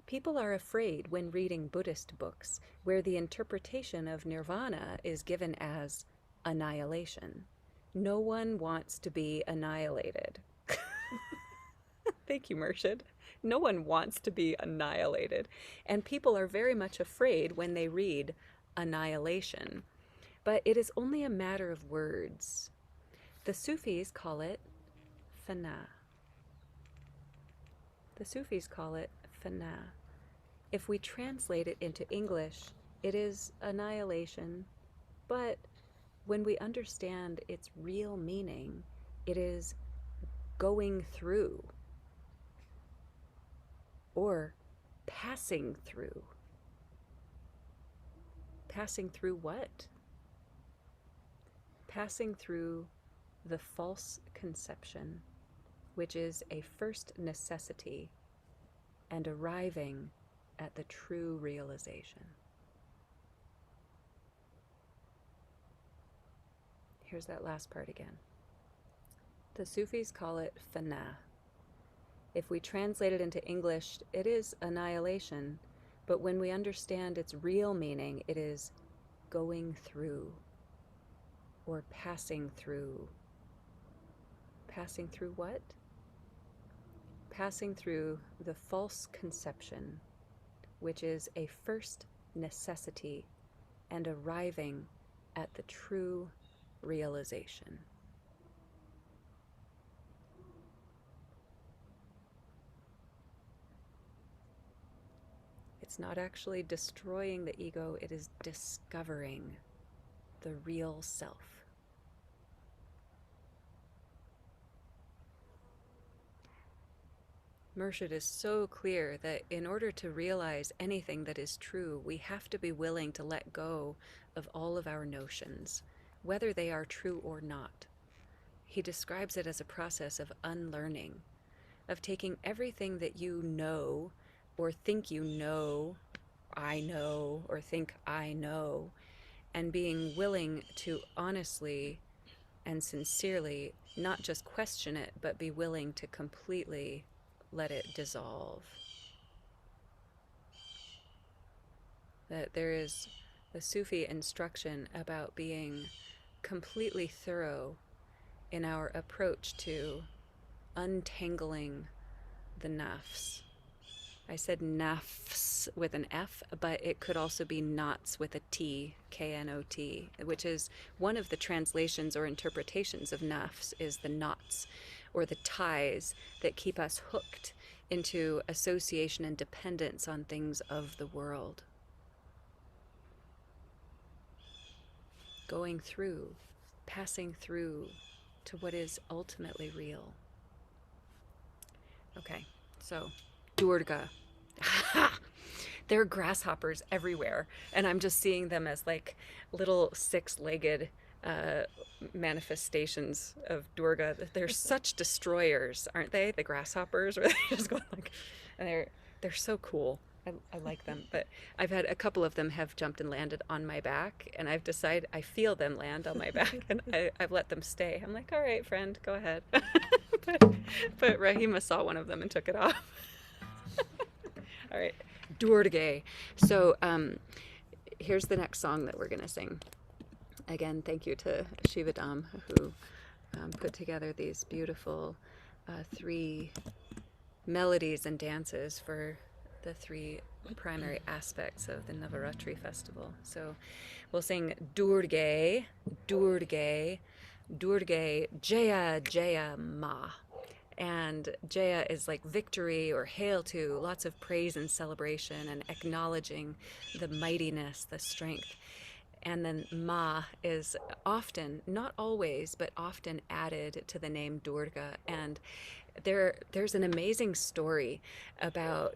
people are afraid when reading Buddhist books where the interpretation of nirvana is given as annihilation. No one wants to be annihilated. Thank you, Murshid. No one wants to be annihilated. And people are very much afraid when they read annihilation. But it is only a matter of words. The Sufis call it fana. The Sufis call it fana. If we translate it into English, it is annihilation. But when we understand its real meaning, it is going through, or passing through. Passing through what? Passing through the false conception, which is a first necessity, and arriving at the true realization. Here's that last part again. The Sufis call it fana. If we translate it into English, it is annihilation, but when we understand its real meaning, it is going through, or passing through. Passing through what? Passing through the false conception, which is a first necessity, and arriving at the true realization. It's not actually destroying the ego, it is discovering the real self. Murshid is so clear that in order to realize anything that is true, we have to be willing to let go of all of our notions, whether they are true or not. He describes it as a process of unlearning, of taking everything that you know or think you know, I know, or think I know, and being willing to honestly and sincerely not just question it, but be willing to completely let it dissolve. That there is a Sufi instruction about being completely thorough in our approach to untangling the nafs. I said nafs with an F, but it could also be knots with a T, K-N-O-T, which is one of the translations or interpretations of nafs, is the knots or the ties that keep us hooked into association and dependence on things of the world. Going through, passing through to what is ultimately real. Okay, so Durga. There are grasshoppers everywhere, and I'm just seeing them as like little six-legged uh, manifestations of Durga. They're such destroyers, aren't they? The grasshoppers, where they just go like, and they're so cool. I like them, but I've had a couple of them have jumped and landed on my back, and I've decided I feel them land on my back, and I've let them stay. I'm like, all right, friend, go ahead. but Rahima saw one of them and took it off. All right, Durga. So here's the next song that we're gonna sing. Again, thank you to Shivadam, who put together these beautiful 3 melodies and dances for the 3 primary aspects of the Navaratri festival. So we'll sing Durga, Durga, Durga, Jaya, Jaya, Ma. And Jaya is like victory or hail to, lots of praise and celebration and acknowledging the mightiness, the strength. And then Ma is often, not always, but often added to the name Durga. And there's an amazing story about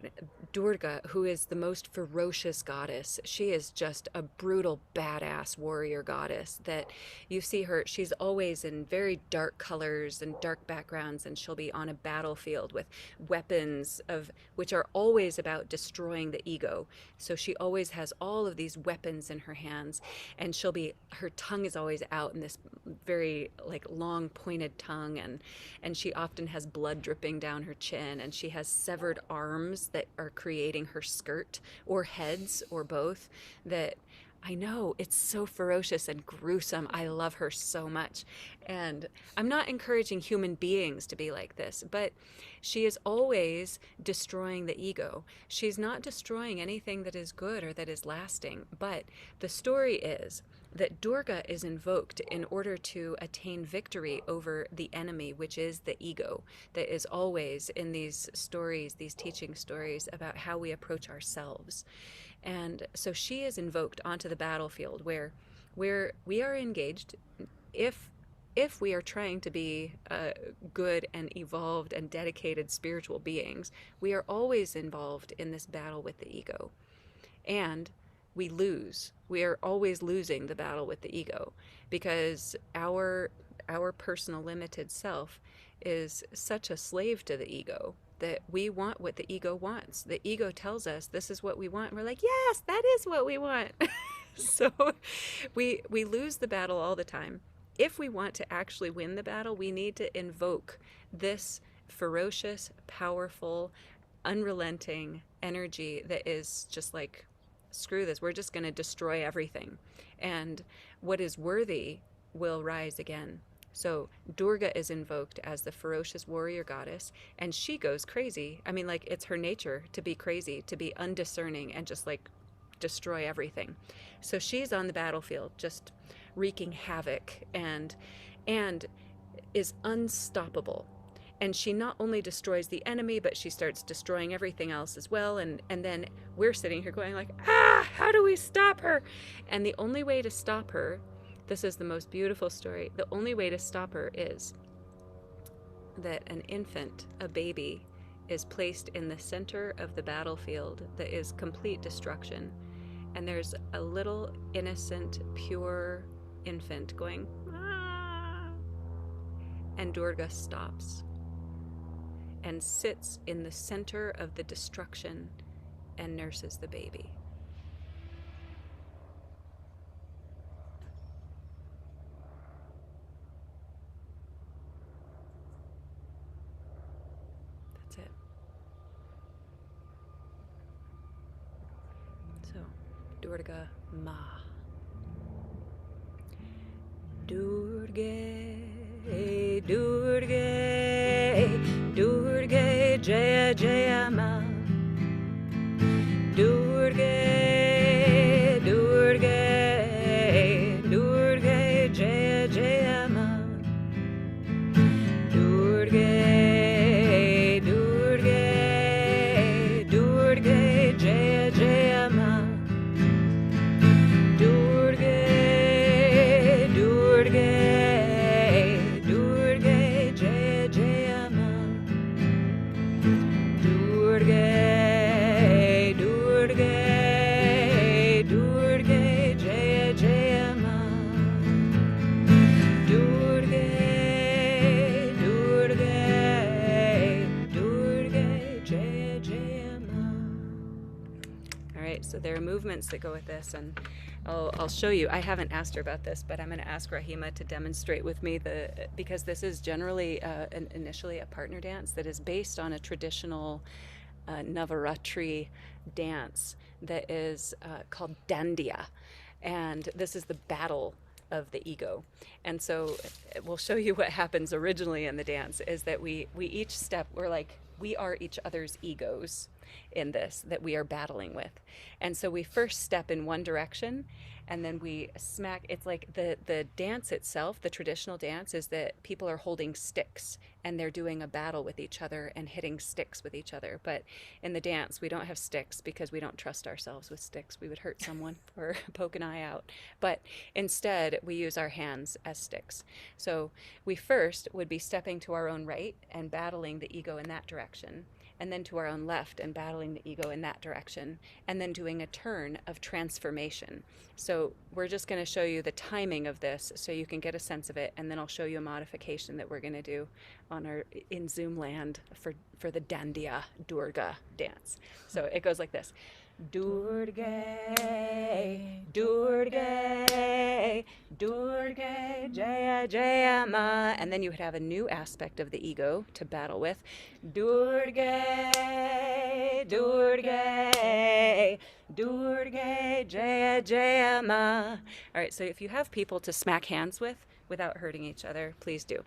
Durga, who is the most ferocious goddess. She is just a brutal, badass warrior goddess that you see her. She's always in very dark colors and dark backgrounds, and she'll be on a battlefield with weapons which are always about destroying the ego. So she always has all of these weapons in her hands, and her tongue is always out in this very like long pointed tongue, and she often has blood dripping down her chin, and she has severed arms that are creating her skirt, or heads, or both. That I know, it's so ferocious and gruesome. I love her so much. And I'm not encouraging human beings to be like this, but she is always destroying the ego. She's not destroying anything that is good or that is lasting. But the story is that Durga is invoked in order to attain victory over the enemy, which is the ego, that is always in these stories, these teaching stories about how we approach ourselves. And so she is invoked onto the battlefield where we are engaged. If we are trying to be good and evolved and dedicated spiritual beings, we are always involved in this battle with the ego. And we lose. We are always losing the battle with the ego, because our personal limited self is such a slave to the ego that we want what the ego wants. The ego tells us this is what we want, and we're like, yes, that is what we want. So we lose the battle all the time. If we want to actually win the battle, we need to invoke this ferocious, powerful, unrelenting energy that is just like, screw this, we're just going to destroy everything. And what is worthy will rise again. So Durga is invoked as the ferocious warrior goddess, and she goes crazy. I mean, like, it's her nature to be crazy, to be undiscerning, and just like destroy everything. So she's on the battlefield, just wreaking havoc, and is unstoppable. And she not only destroys the enemy, but she starts destroying everything else as well. And then we're sitting here going like, how do we stop her? And the only way to stop her, this is the most beautiful story, the only way to stop her is that an infant, a baby, is placed in the center of the battlefield that is complete destruction. And there's a little innocent, pure infant going, ah, and Durga stops and sits in the center of the destruction and nurses the baby. That's it. So, Durga Ma. Durga, Durga, Durga, Jaya Jaya Ma. Durga, Durga, Durga, Jaya Jaya Ma. Durga, Durga, Durga, Jaya Jaya Ma. Durga, Durga, Durga, Jaya right, so there are movements that go with this, and I'll show you. I haven't asked her about this, but I'm going to ask Rahima to demonstrate with me because this is generally initially a partner dance that is based on a traditional Navaratri dance that is called dandiya, and this is the battle of the ego. And so we'll show you what happens originally in the dance is that we each step, we're like, we are each other's egos in this that we are battling with. And so we first step in one direction, and then we smack. It's like the dance itself, the traditional dance, is that people are holding sticks and they're doing a battle with each other and hitting sticks with each other. But in the dance, we don't have sticks because we don't trust ourselves with sticks. We would hurt someone or poke an eye out. But instead, we use our hands as sticks. So we first would be stepping to our own right and battling the ego in that direction, and then to our own left and battling the ego in that direction, and then doing a turn of transformation. So we're just going to show you the timing of this so you can get a sense of it, and then I'll show you a modification that we're going to do in Zoom land for the Dandiya Durga dance. So it goes like this. Durga, Durga, Durga, Jaya, Jaya, Ma. And then you would have a new aspect of the ego to battle with. Durga, Durga, Durga, Jaya, Jaya, Ma. All right, so if you have people to smack hands with without hurting each other, please do.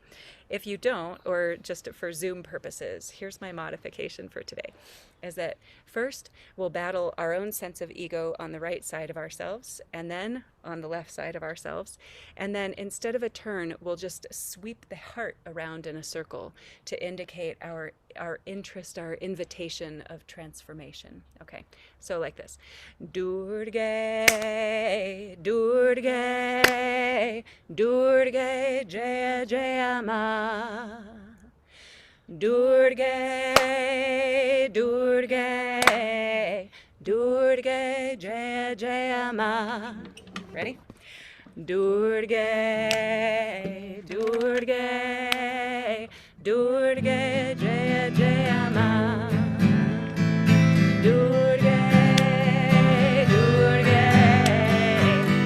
If you don't, or just for Zoom purposes, here's my modification for today, is that first we'll battle our own sense of ego on the right side of ourselves, and then on the left side of ourselves. And then instead of a turn, we'll just sweep the heart around in a circle to indicate our interest, our invitation of transformation. Okay, so like this. Durga, Durga, Durga, Jaya, Jaya, Ma. Durga, Durga, Durga, Jaya, Jaya, Ma. Ready? Durga, Durga, Durga, Jaya, Jaya, Ma. Durga, Durga,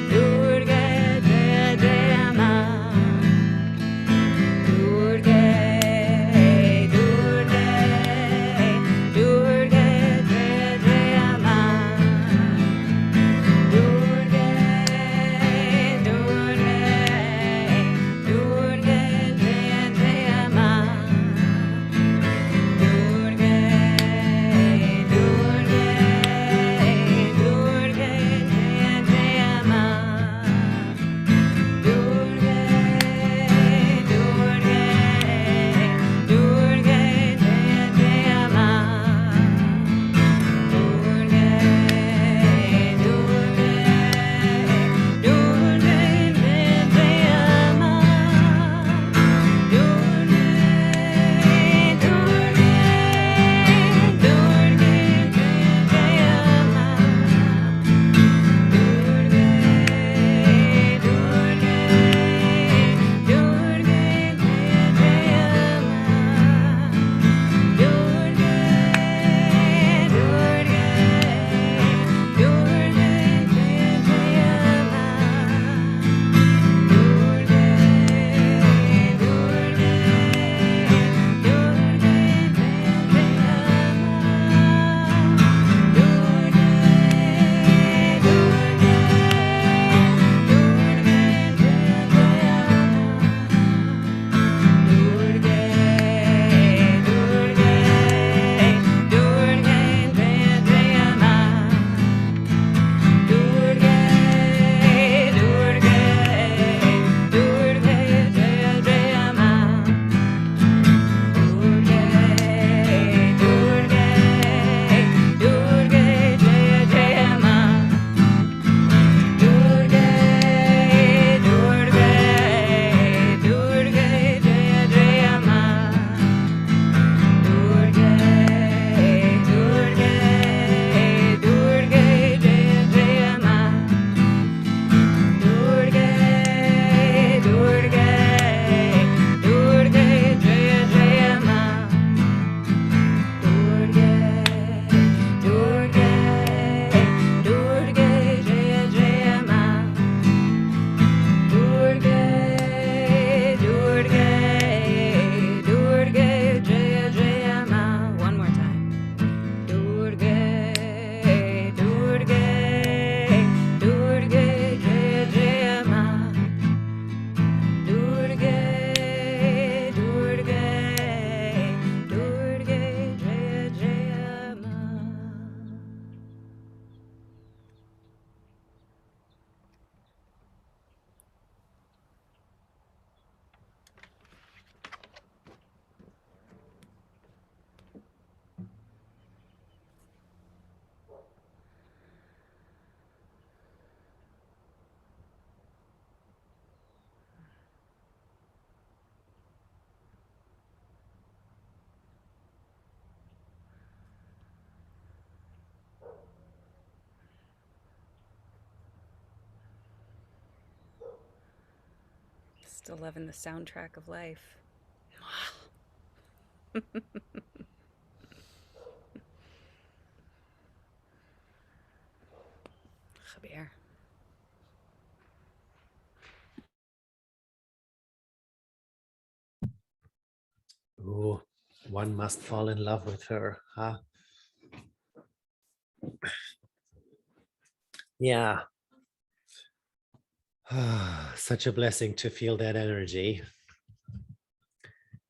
Durga, Jaya, Jaya, Ma. Durga, Durga, Durga, Jaya, Jaya, Ma. Durga, Durga, Durga, Jaya, Jaya, Ma. Durga, Still loving the soundtrack of life. Khabir. Oh, one must fall in love with her, huh? Yeah. Such a blessing to feel that energy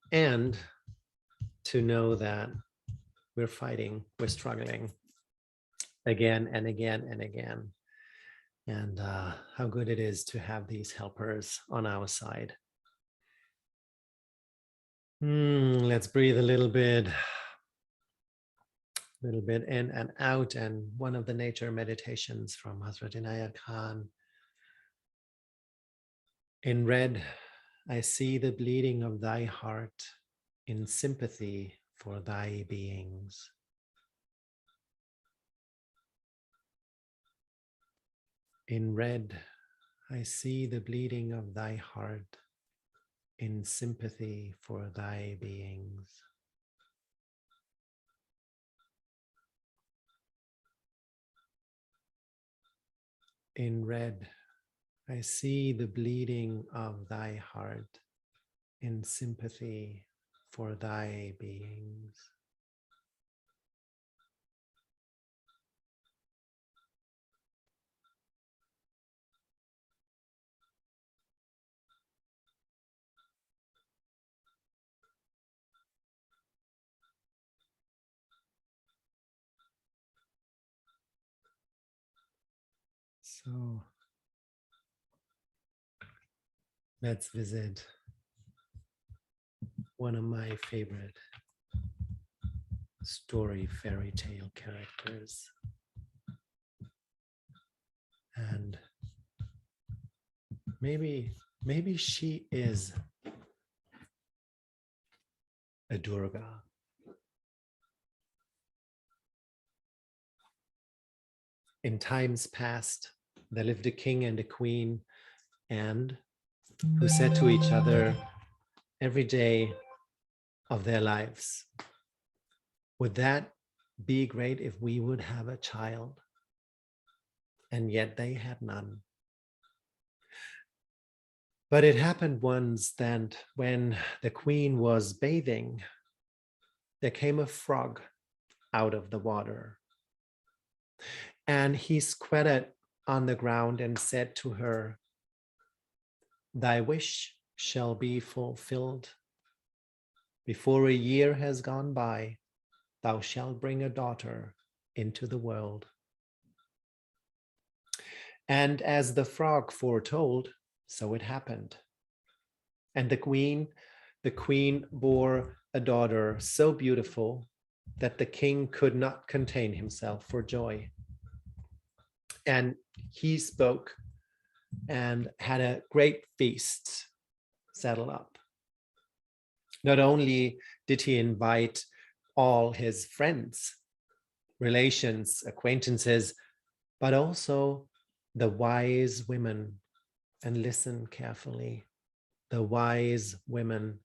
and to know that we're fighting, we're struggling again and again and again. And how good it is to have these helpers on our side. Let's breathe a little bit in and out. And one of the nature meditations from Hazrat Inayat Khan. In red, I see the bleeding of thy heart in sympathy for thy beings. In red, I see the bleeding of thy heart in sympathy for thy beings. In red, I see the bleeding of thy heart in sympathy for thy beings. So let's visit one of my favorite story fairy tale characters. And maybe she is a Durga. In times past, there lived a king and a queen, and who said to each other every day of their lives, would that be great if we would have a child? And yet they had none. But it happened once that when the queen was bathing, there came a frog out of the water. And he squatted on the ground and said to her, thy wish shall be fulfilled. Before a year has gone by, thou shalt bring a daughter into the world. And as the frog foretold, so it happened. And the queen bore a daughter so beautiful that the king could not contain himself for joy. And he spoke and had a great feast settled up. Not only did he invite all his friends, relations, acquaintances, but also the wise women, and listen carefully, the wise women,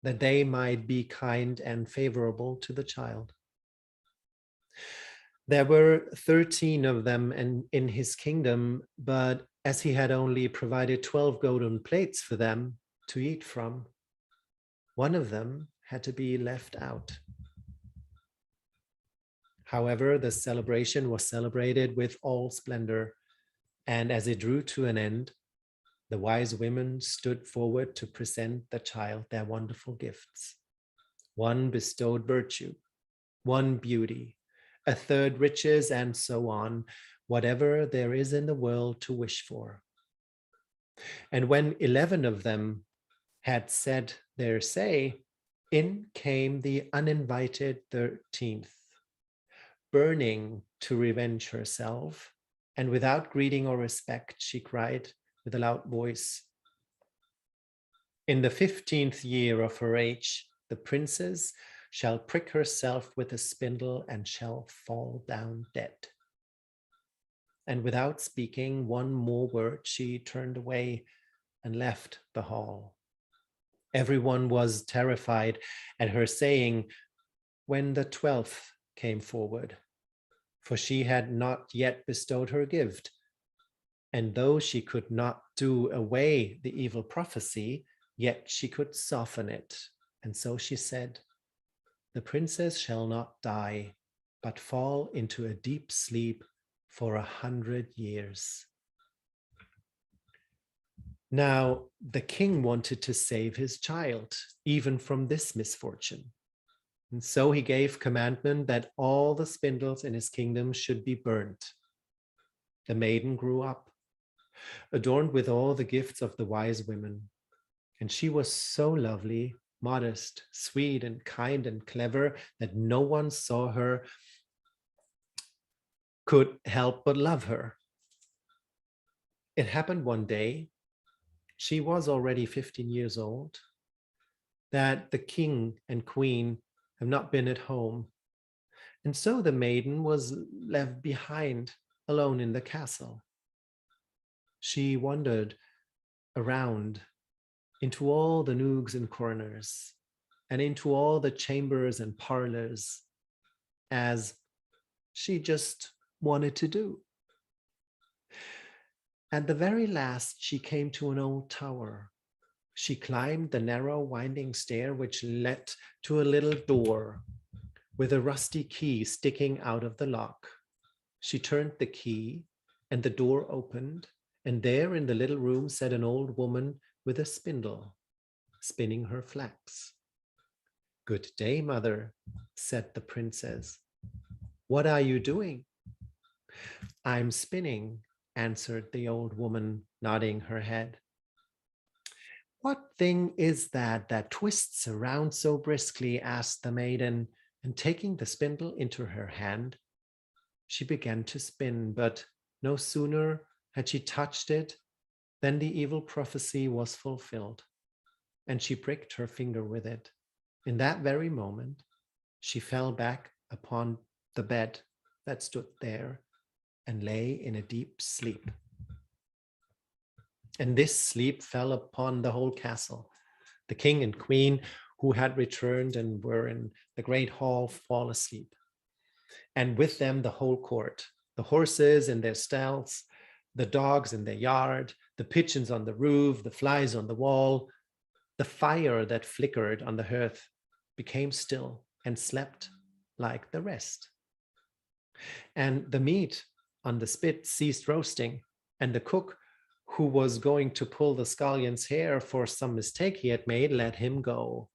that they might be kind and favorable to the child. There were 13 of them in his kingdom, but as he had only provided 12 golden plates for them to eat from, one of them had to be left out. However, the celebration was celebrated with all splendor, and as it drew to an end, the wise women stood forward to present the child their wonderful gifts. One bestowed virtue, one beauty, a third riches, and so on, whatever there is in the world to wish for. And when 11 of them had said their say, in came the uninvited 13th, burning to revenge herself, and without greeting or respect, she cried with a loud voice, in the 15th year of her age, the princess shall prick herself with a spindle and shall fall down dead. And without speaking one more word, she turned away and left the hall. Everyone was terrified at her saying when the 12th came forward, for she had not yet bestowed her gift. And though she could not do away the evil prophecy, yet she could soften it. And so she said, "The princess shall not die, but fall into a deep sleep for 100 years." Now, the king wanted to save his child, even from this misfortune. And so he gave commandment that all the spindles in his kingdom should be burnt. The maiden grew up, adorned with all the gifts of the wise women. And she was so lovely, modest, sweet, and kind and clever that no one saw her could help but love her. It happened one day, she was already 15 years old, that the king and queen have not been at home. And so the maiden was left behind, alone in the castle. She wandered around into all the nooks and corners and into all the chambers and parlors, as she just wanted to do. At the very last, she came to an old tower. She climbed the narrow winding stair which led to a little door with a rusty key sticking out of the lock. She turned the key and the door opened, and there in the little room sat an old woman with a spindle, spinning her flax. "Good day, mother," said the princess. "What are you doing?" "I'm spinning," answered the old woman, nodding her head. "What thing is that that twists around so briskly?" asked the maiden, and taking the spindle into her hand, she began to spin, but no sooner had she touched it than the evil prophecy was fulfilled, and she pricked her finger with it. In that very moment, she fell back upon the bed that stood there and lay in a deep sleep. And this sleep fell upon the whole castle. The king and queen, who had returned and were in the great hall, fall asleep. And with them the whole court, the horses in their stalls, the dogs in their yard, the pigeons on the roof, the flies on the wall. The fire that flickered on the hearth became still and slept like the rest. And the meat on the spit ceased roasting, and the cook, who was going to pull the scullion's hair for some mistake he had made, let him go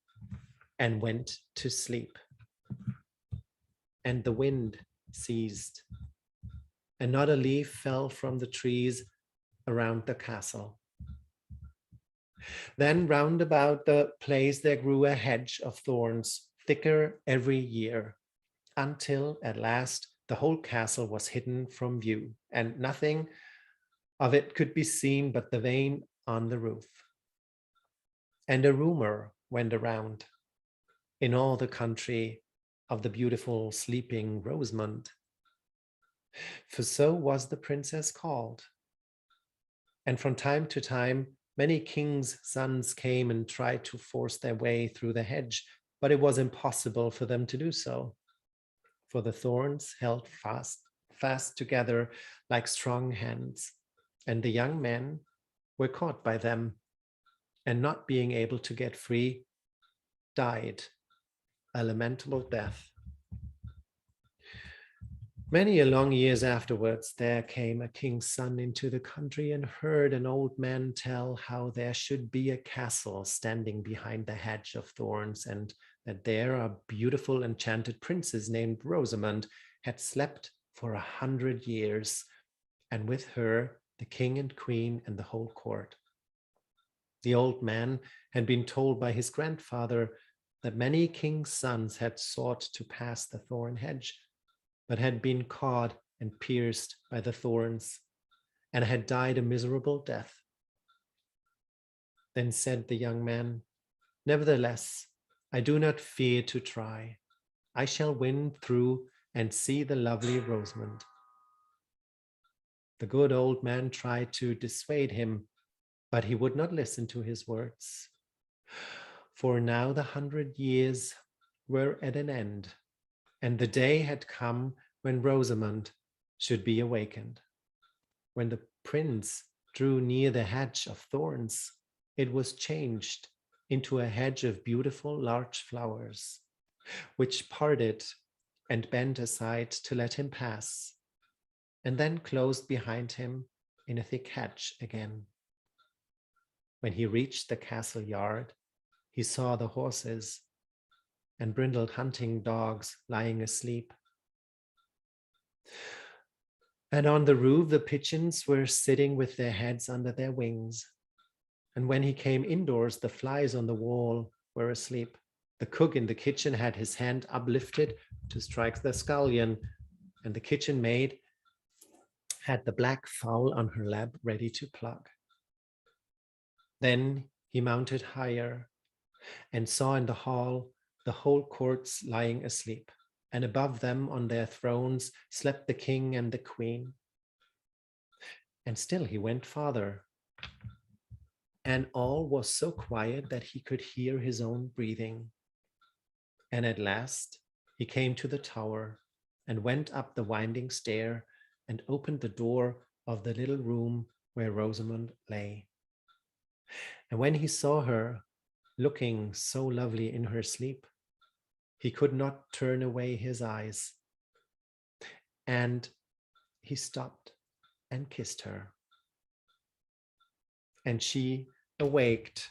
and went to sleep. And the wind ceased, and not a leaf fell from the trees around the castle. Then round about the place there grew a hedge of thorns, thicker every year, until at last the whole castle was hidden from view, and nothing of it could be seen but the vane on the roof. And a rumor went around in all the country of the beautiful sleeping Rosamond, for so was the princess called. And from time to time, many kings' sons came and tried to force their way through the hedge, but it was impossible for them to do so, for the thorns held fast together like strong hands, and the young men were caught by them, and not being able to get free, died a lamentable death. Many a long years afterwards, there came a king's son into the country and heard an old man tell how there should be a castle standing behind the hedge of thorns, and that there a beautiful enchanted princess named Rosamond had slept for 100 years, and with her the king and queen and the whole court. The old man had been told by his grandfather that many kings' sons had sought to pass the thorn hedge, but had been caught and pierced by the thorns, and had died a miserable death. Then said the young man, "Nevertheless, I do not fear to try. I shall win through and see the lovely Rosamond." The good old man tried to dissuade him, But he would not listen to his words. For now the 100 years were at an end, and the day had come when Rosamond should be awakened. When the prince drew near the hedge of thorns, it was changed into a hedge of beautiful large flowers, which parted and bent aside to let him pass, and then closed behind him in a thick hedge again. When he reached the castle yard, he saw the horses and brindled hunting dogs lying asleep. And on the roof, the pigeons were sitting with their heads under their wings. And when he came indoors, the flies on the wall were asleep. The cook in the kitchen had his hand uplifted to strike the scullion, and the kitchen maid had the black fowl on her lap ready to pluck. Then he mounted higher and saw in the hall the whole courts lying asleep, and above them on their thrones slept the king and the queen. And still he went farther, and all was so quiet that he could hear his own breathing. And at last he came to the tower and went up the winding stair and opened the door of the little room where Rosamond lay. And when he saw her looking so lovely in her sleep, he could not turn away his eyes. And he stopped and kissed her. And she awaked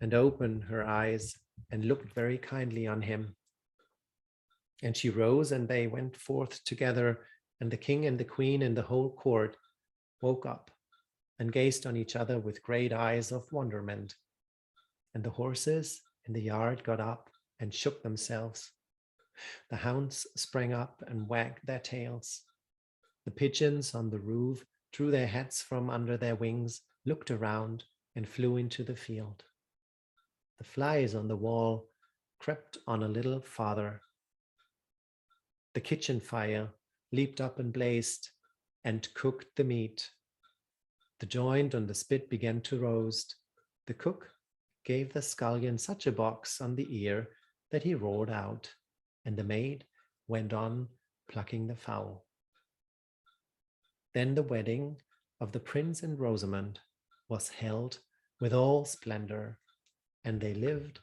and opened her eyes and looked very kindly on him. And she rose, and they went forth together, and the king and the queen and the whole court woke up and gazed on each other with great eyes of wonderment. And the horses in the yard got up and shook themselves. The hounds sprang up and wagged their tails. The pigeons on the roof drew their heads from under their wings, looked around, and flew into the field. The flies on the wall crept on a little farther. The kitchen fire leaped up and blazed and cooked the meat. The joint on the spit began to roast. The cook gave the scullion such a box on the ear that he roared out, and the maid went on plucking the fowl. Then the wedding of the prince and Rosamond was held with all splendor, and they lived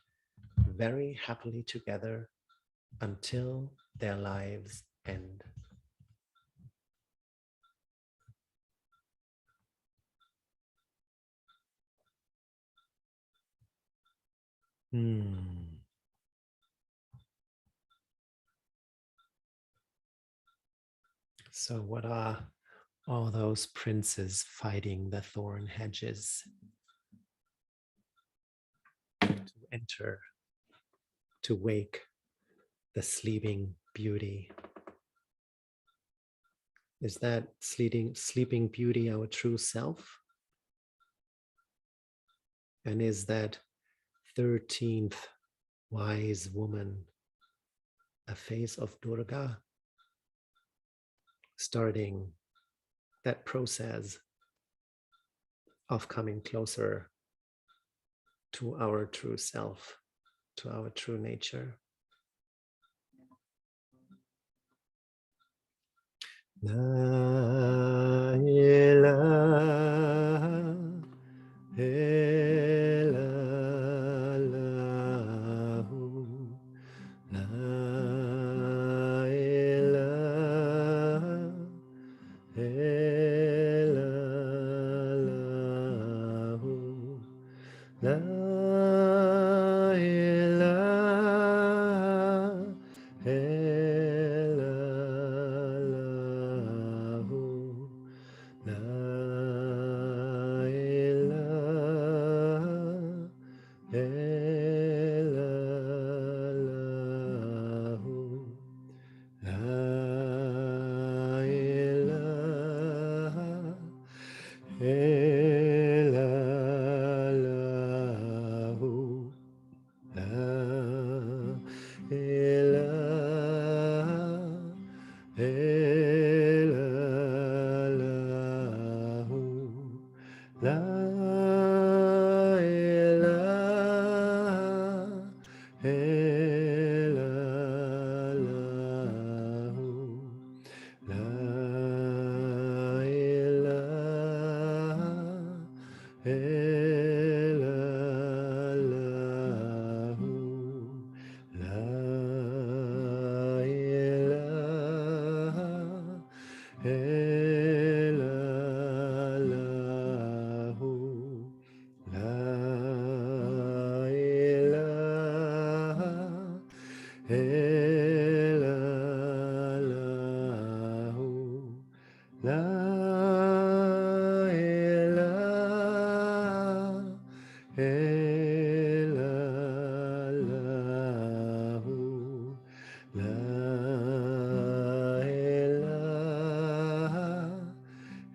very happily together until their lives' end. So what are all those princes fighting the thorn hedges to enter, to wake the sleeping beauty? Is that sleeping beauty our true self? And is that 13th wise woman a face of Durga, starting that process of coming closer to our true self, to our true nature? La ilaha illallahu, la ilaha illallahu, la ilaha illallahu, la ilaha illallahu, la ilaha illallahu, la ilaha illallahu, la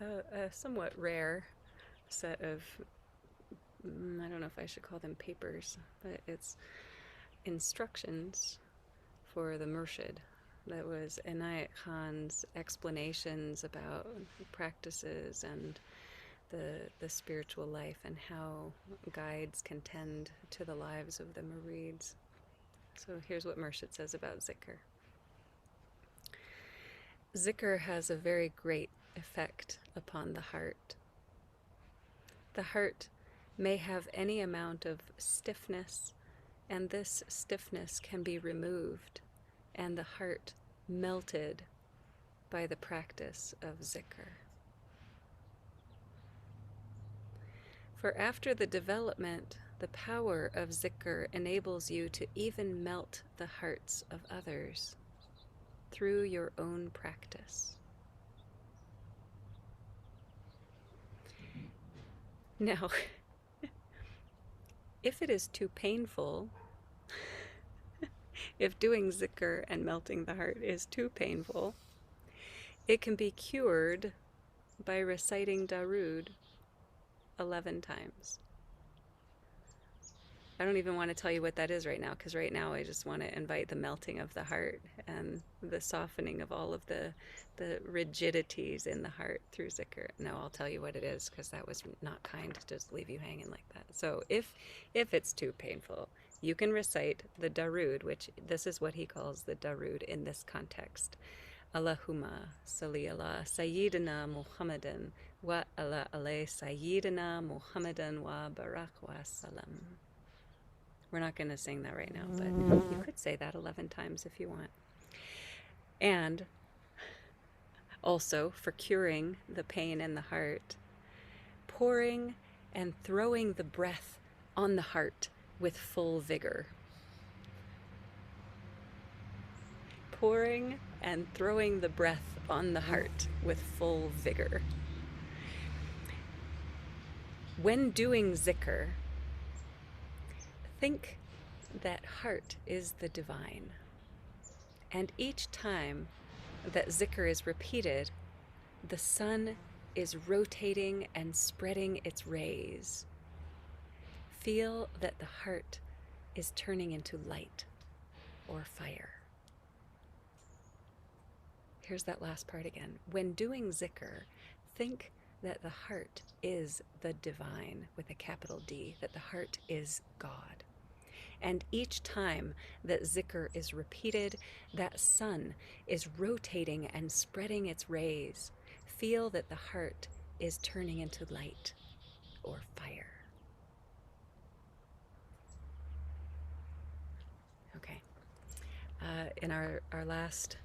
a somewhat rare set of, I don't know if I should call them papers, but it's instructions for the Murshid. That was Inayat Khan's explanations about practices and the spiritual life and how guides can tend to the lives of the murids. So here's what Murshid says about Zikr. Zikr has a very great effect upon the heart. The heart may have any amount of stiffness, and this stiffness can be removed, and the heart melted by the practice of Zikr. For after the development, the power of Zikr enables you to even melt the hearts of others through your own practice. Now, if it is too painful, if doing Zikr and melting the heart is too painful, it can be cured by reciting Darood 11 times. I don't even want to tell you what that is right now, because right now I just want to invite the melting of the heart and the softening of all of the rigidities in the heart through Zikr. No, I'll tell you what it is, because that was not kind to just leave you hanging like that. So if it's too painful, you can recite the Darood, which this is what he calls the Darood in this context. Allahumma salli ala Sayyidina Muhammadan wa ala alay Sayyidina Muhammadan wa barak wa salam. We're not going to sing that right now, but you could say that 11 times if you want. And also, for curing the pain in the heart, pouring and throwing the breath on the heart with full vigor. Pouring and throwing the breath on the heart with full vigor. When doing Zikr, think that heart is the divine. And each time that Zikr is repeated, the sun is rotating and spreading its rays. Feel that the heart is turning into light or fire. Here's that last part again. When doing Zikr, think that the heart is the divine with a capital D, that the heart is God. And each time that Zikr is repeated, that sun is rotating and spreading its rays. Feel that the heart is turning into light or fire. Okay. In our last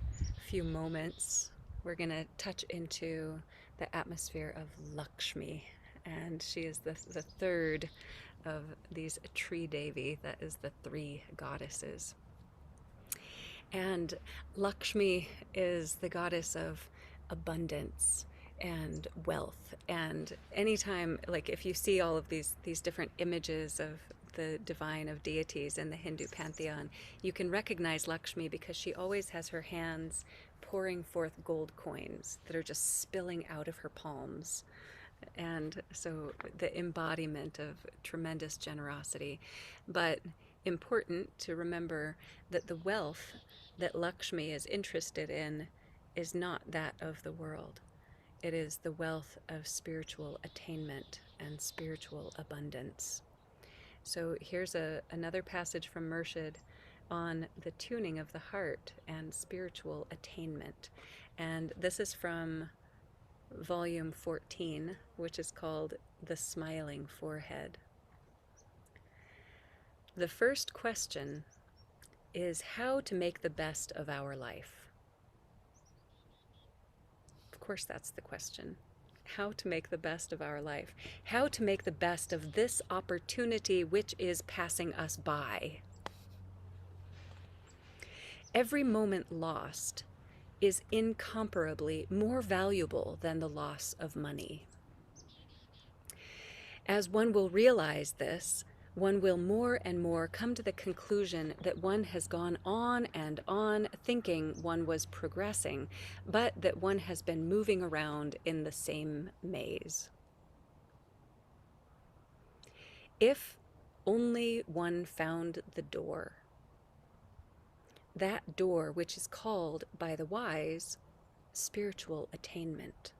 few moments, we're going to touch into the atmosphere of Lakshmi. And she is the third of these Tree Devi, that is the three goddesses. And Lakshmi is the goddess of abundance and wealth. And anytime, like if you see all of these different images of the divine, of deities in the Hindu pantheon, you can recognize Lakshmi because she always has her hands pouring forth gold coins that are just spilling out of her palms. And so the embodiment of tremendous generosity. But important to remember that the wealth that Lakshmi is interested in is not that of the world. It is the wealth of spiritual attainment and spiritual abundance. So here's another passage from Murshid on the tuning of the heart and spiritual attainment. And this is from volume 14, which is called The Smiling Forehead. The first question is how to make the best of our life. Of course, that's the question. How to make the best of our life. How to make the best of this opportunity which is passing us by. Every moment lost is incomparably more valuable than the loss of money. As one will realize this, one will more and more come to the conclusion that one has gone on and on thinking one was progressing, but that one has been moving around in the same maze. If only one found the door, that door which is called by the wise spiritual attainment.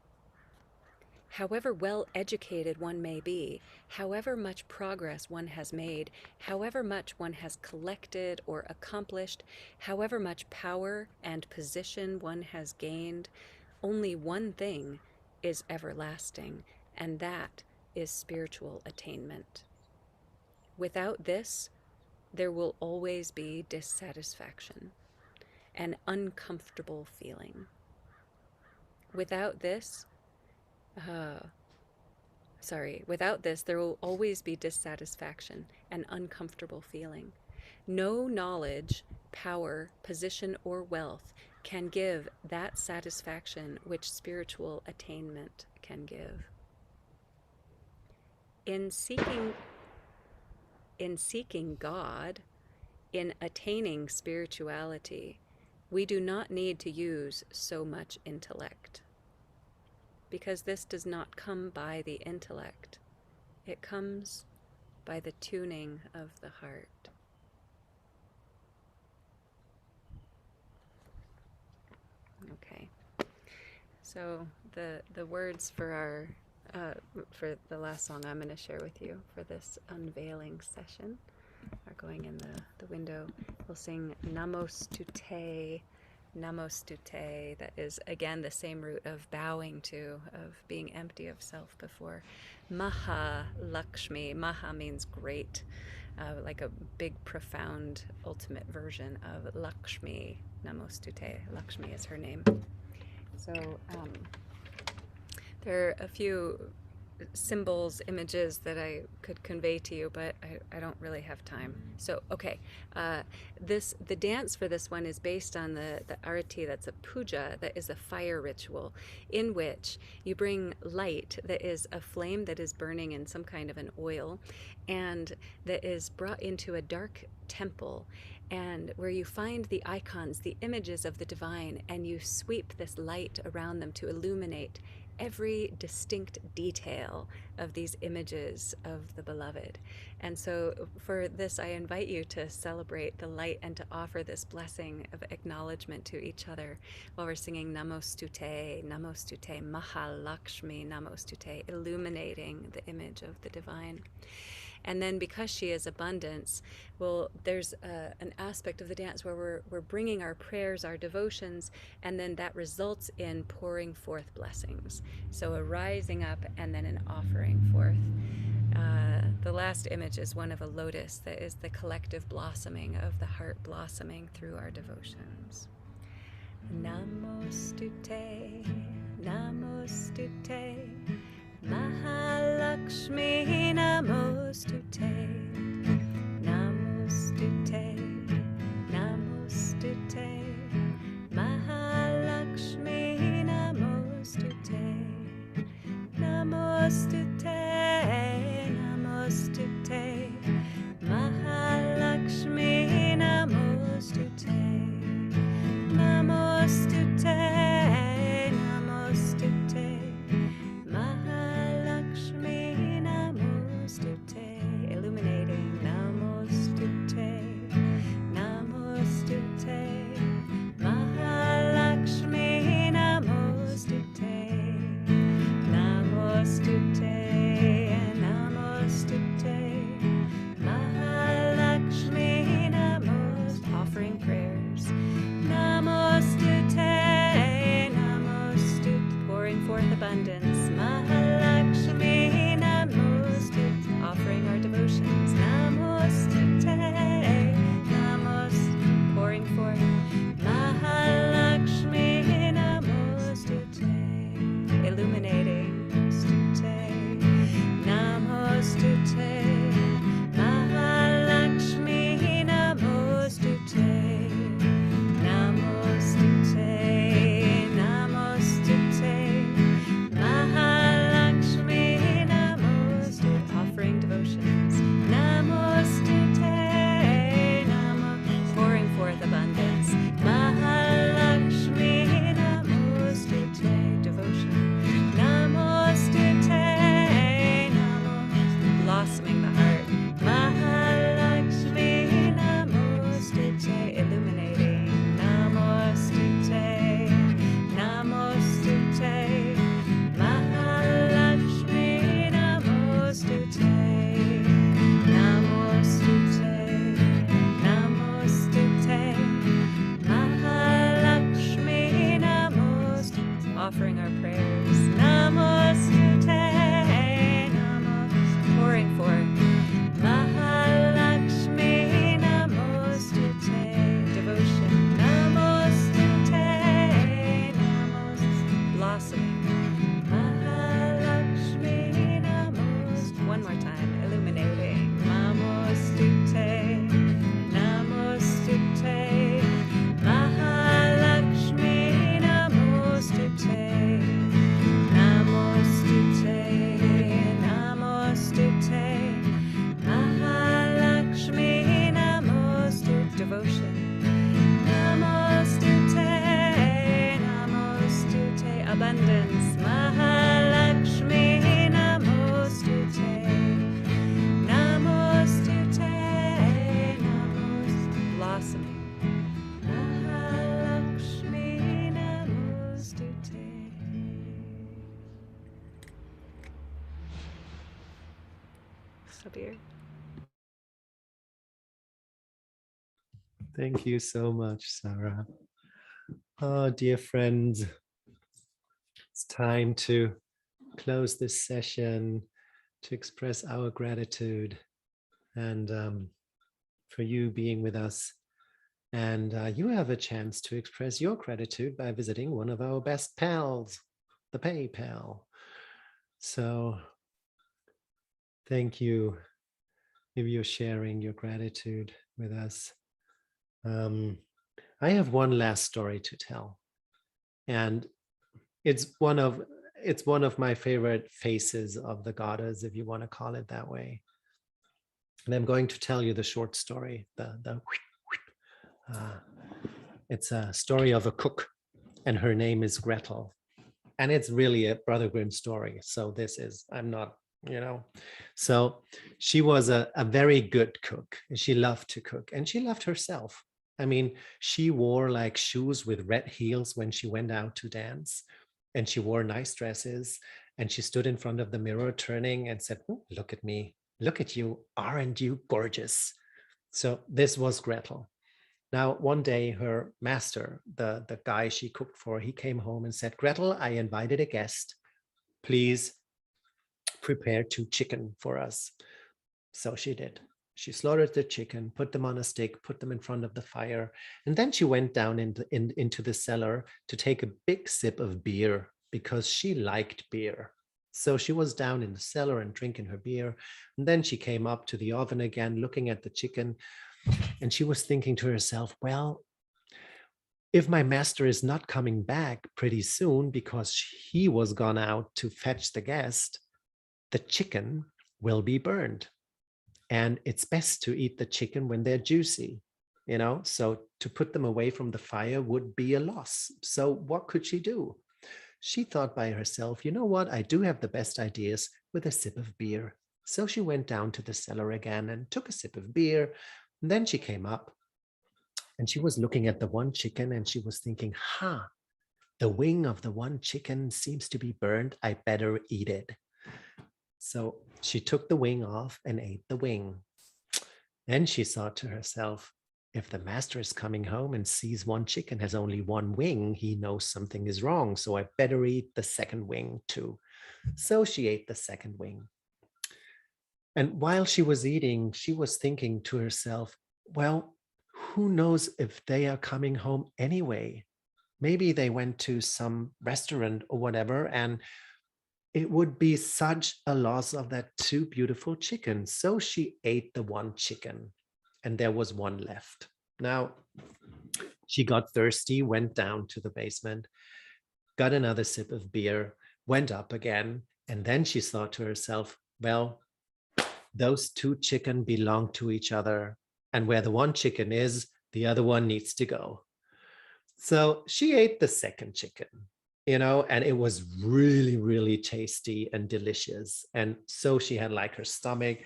However well educated one may be, however much progress one has made, however much one has collected or accomplished, however much power and position one has gained, only one thing is everlasting, and that is spiritual attainment. Without this, there will always be dissatisfaction, an uncomfortable feeling. Without this, there will always be dissatisfaction, an uncomfortable feeling. No knowledge, power, position, or wealth can give that satisfaction which spiritual attainment can give. In seeking God, in attaining spirituality, we do not need to use so much intellect, because this does not come by the intellect. It comes by the tuning of the heart. Okay, so the words for our for the last song I'm going to share with you for this unveiling session are going in the window. We'll sing Namostute, Namostute. That is, again, the same root of bowing to, of being empty of self before. Maha Lakshmi. Maha means great, like a big, profound, ultimate version of Lakshmi. Namostute. Lakshmi is her name. So there are a few symbols, images that I could convey to you, but I don't really have time. So, okay, the dance for this one is based on the arati, that's a puja, that is a fire ritual, in which you bring light, that is a flame that is burning in some kind of an oil, and that is brought into a dark temple, and where you find the icons, the images of the divine, and you sweep this light around them to illuminate every distinct detail of these images of the beloved. And so for this, I invite you to celebrate the light and to offer this blessing of acknowledgement to each other while we're singing Namostute, Namostute, Mahalakshmi, Namostute, illuminating the image of the divine. And then, because she is abundance, well, there's an aspect of the dance where we're bringing our prayers, our devotions, and then that results in pouring forth blessings. So a rising up and then an offering forth. The last image is one of a lotus, that is the collective blossoming of the heart blossoming through our devotions. Namostute, Namostute, Mahalakshmi, Namostute, Namostute, Namostute, Mahalakshmi, Namostute, Namostute, Namostute, Mahalakshmi, Namostute, Namostute, Namostute, Mahalakshmi, Namostute, illuminating Namostute, Namostute, Mahalakshmi, Namostute, Namostute. Khabir. Thank you so much, Sára. Oh, dear friends, it's time to close this session, to express our gratitude and for you being with us. And you have a chance to express your gratitude by visiting one of our best pals, the PayPal. So thank you if you're sharing your gratitude with us. I have one last story to tell, and it's one of my favorite faces of the goddess, if you want to call it that way. And I'm going to tell you the short story. It's a story of a cook, and her name is Gretel. And it's really a Brother Grimm story. So I'm not, So she was a very good cook. She loved to cook, and she loved herself. I mean, she wore like shoes with red heels when she went out to dance, and she wore nice dresses, and she stood in front of the mirror turning and said, "Oh, look at me, look at you, aren't you gorgeous?" So this was Gretel. Now, one day her master, the guy she cooked for, he came home and said, "Gretel, I invited a guest. Please prepare 2 chicken for us." So she did. She slaughtered the chicken, put them on a stick, put them in front of the fire. And then she went down into the cellar to take a big sip of beer because she liked beer. So she was down in the cellar and drinking her beer. And then she came up to the oven again, looking at the chicken. And she was thinking to herself, well, if my master is not coming back pretty soon because he was gone out to fetch the guest, the chicken will be burned. And it's best to eat the chicken when they're juicy, so to put them away from the fire would be a loss. So what could she do? She thought by herself, you know what? I do have the best ideas with a sip of beer. So she went down to the cellar again and took a sip of beer. And then she came up and she was looking at the one chicken and she was thinking, the wing of the one chicken seems to be burned. I better eat it. So she took the wing off and ate the wing. Then she thought to herself, if the master is coming home and sees one chicken has only one wing, he knows something is wrong. So I better eat the second wing too. So she ate the second wing. And while she was eating, she was thinking to herself, well, who knows if they are coming home anyway? Maybe they went to some restaurant or whatever, and it would be such a loss of that 2 beautiful chickens. So she ate the one chicken and there was one left. Now, she got thirsty, went down to the basement, got another sip of beer, went up again. And then she thought to herself, well, those 2 chicken belong to each other. And where the one chicken is, the other one needs to go. So she ate the second chicken. And it was really, really tasty and delicious. And so she had like her stomach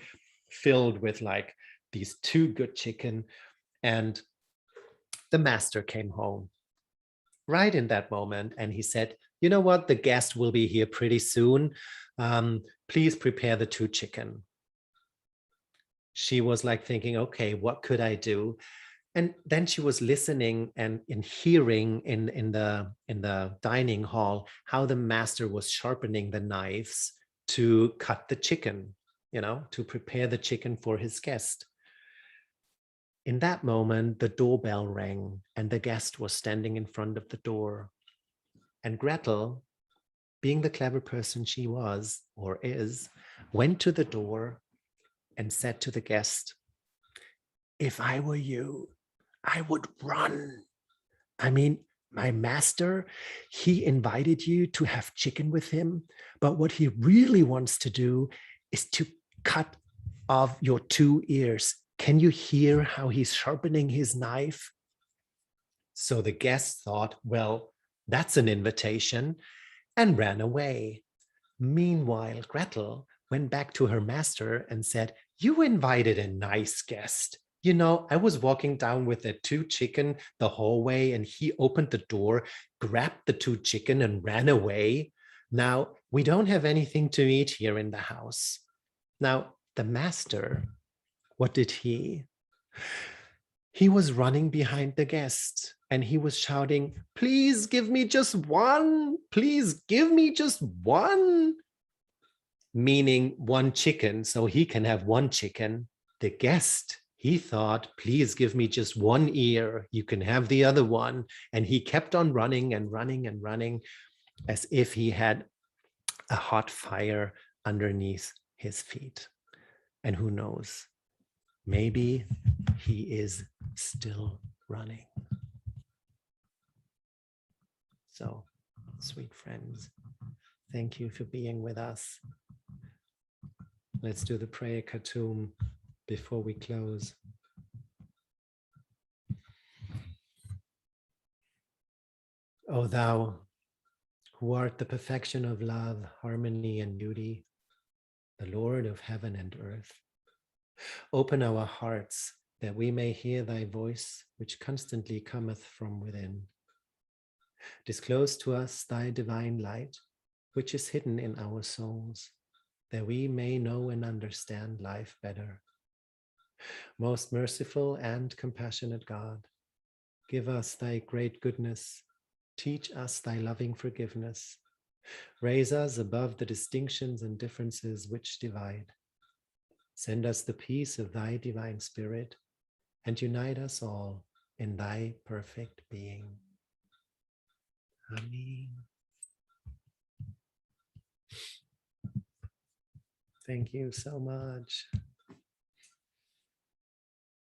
filled with like these 2 good chicken. And the master came home right in that moment. And he said, you know what? The guest will be here pretty soon. Please prepare the 2 chicken. She was like thinking, okay, what could I do? And then she was listening and hearing in the dining hall how the master was sharpening the knives to cut the chicken, to prepare the chicken for his guest. In that moment, the doorbell rang and the guest was standing in front of the door. And Gretel, being the clever person she was or is, went to the door and said to the guest, if I were you, I would run. I mean, my master, he invited you to have chicken with him, but what he really wants to do is to cut off your 2 ears. Can you hear how he's sharpening his knife? So the guest thought, well, that's an invitation, and ran away. Meanwhile, Gretel went back to her master and said, you invited a nice guest. I was walking down with the 2 chicken the whole way and he opened the door, grabbed the 2 chicken and ran away. Now, we don't have anything to eat here in the house. Now, The master, what did he? He was running behind the guest and he was shouting, please give me just one. Please give me just one. Meaning one chicken, so he can have one chicken. The guest, he thought, please give me just one ear. You can have the other one. And he kept on running and running and running as if he had a hot fire underneath his feet. And who knows, maybe he is still running. So, sweet friends, thank you for being with us. Let's do the prayer Khatum before we close. O thou, who art the perfection of love, harmony, and beauty, the Lord of heaven and earth, open our hearts that we may hear thy voice, which constantly cometh from within. Disclose to us thy divine light, which is hidden in our souls, that we may know and understand life better. Most merciful and compassionate God, give us thy great goodness, teach us thy loving forgiveness, raise us above the distinctions and differences which divide. Send us the peace of thy divine spirit and unite us all in thy perfect being. Amen. Thank you so much.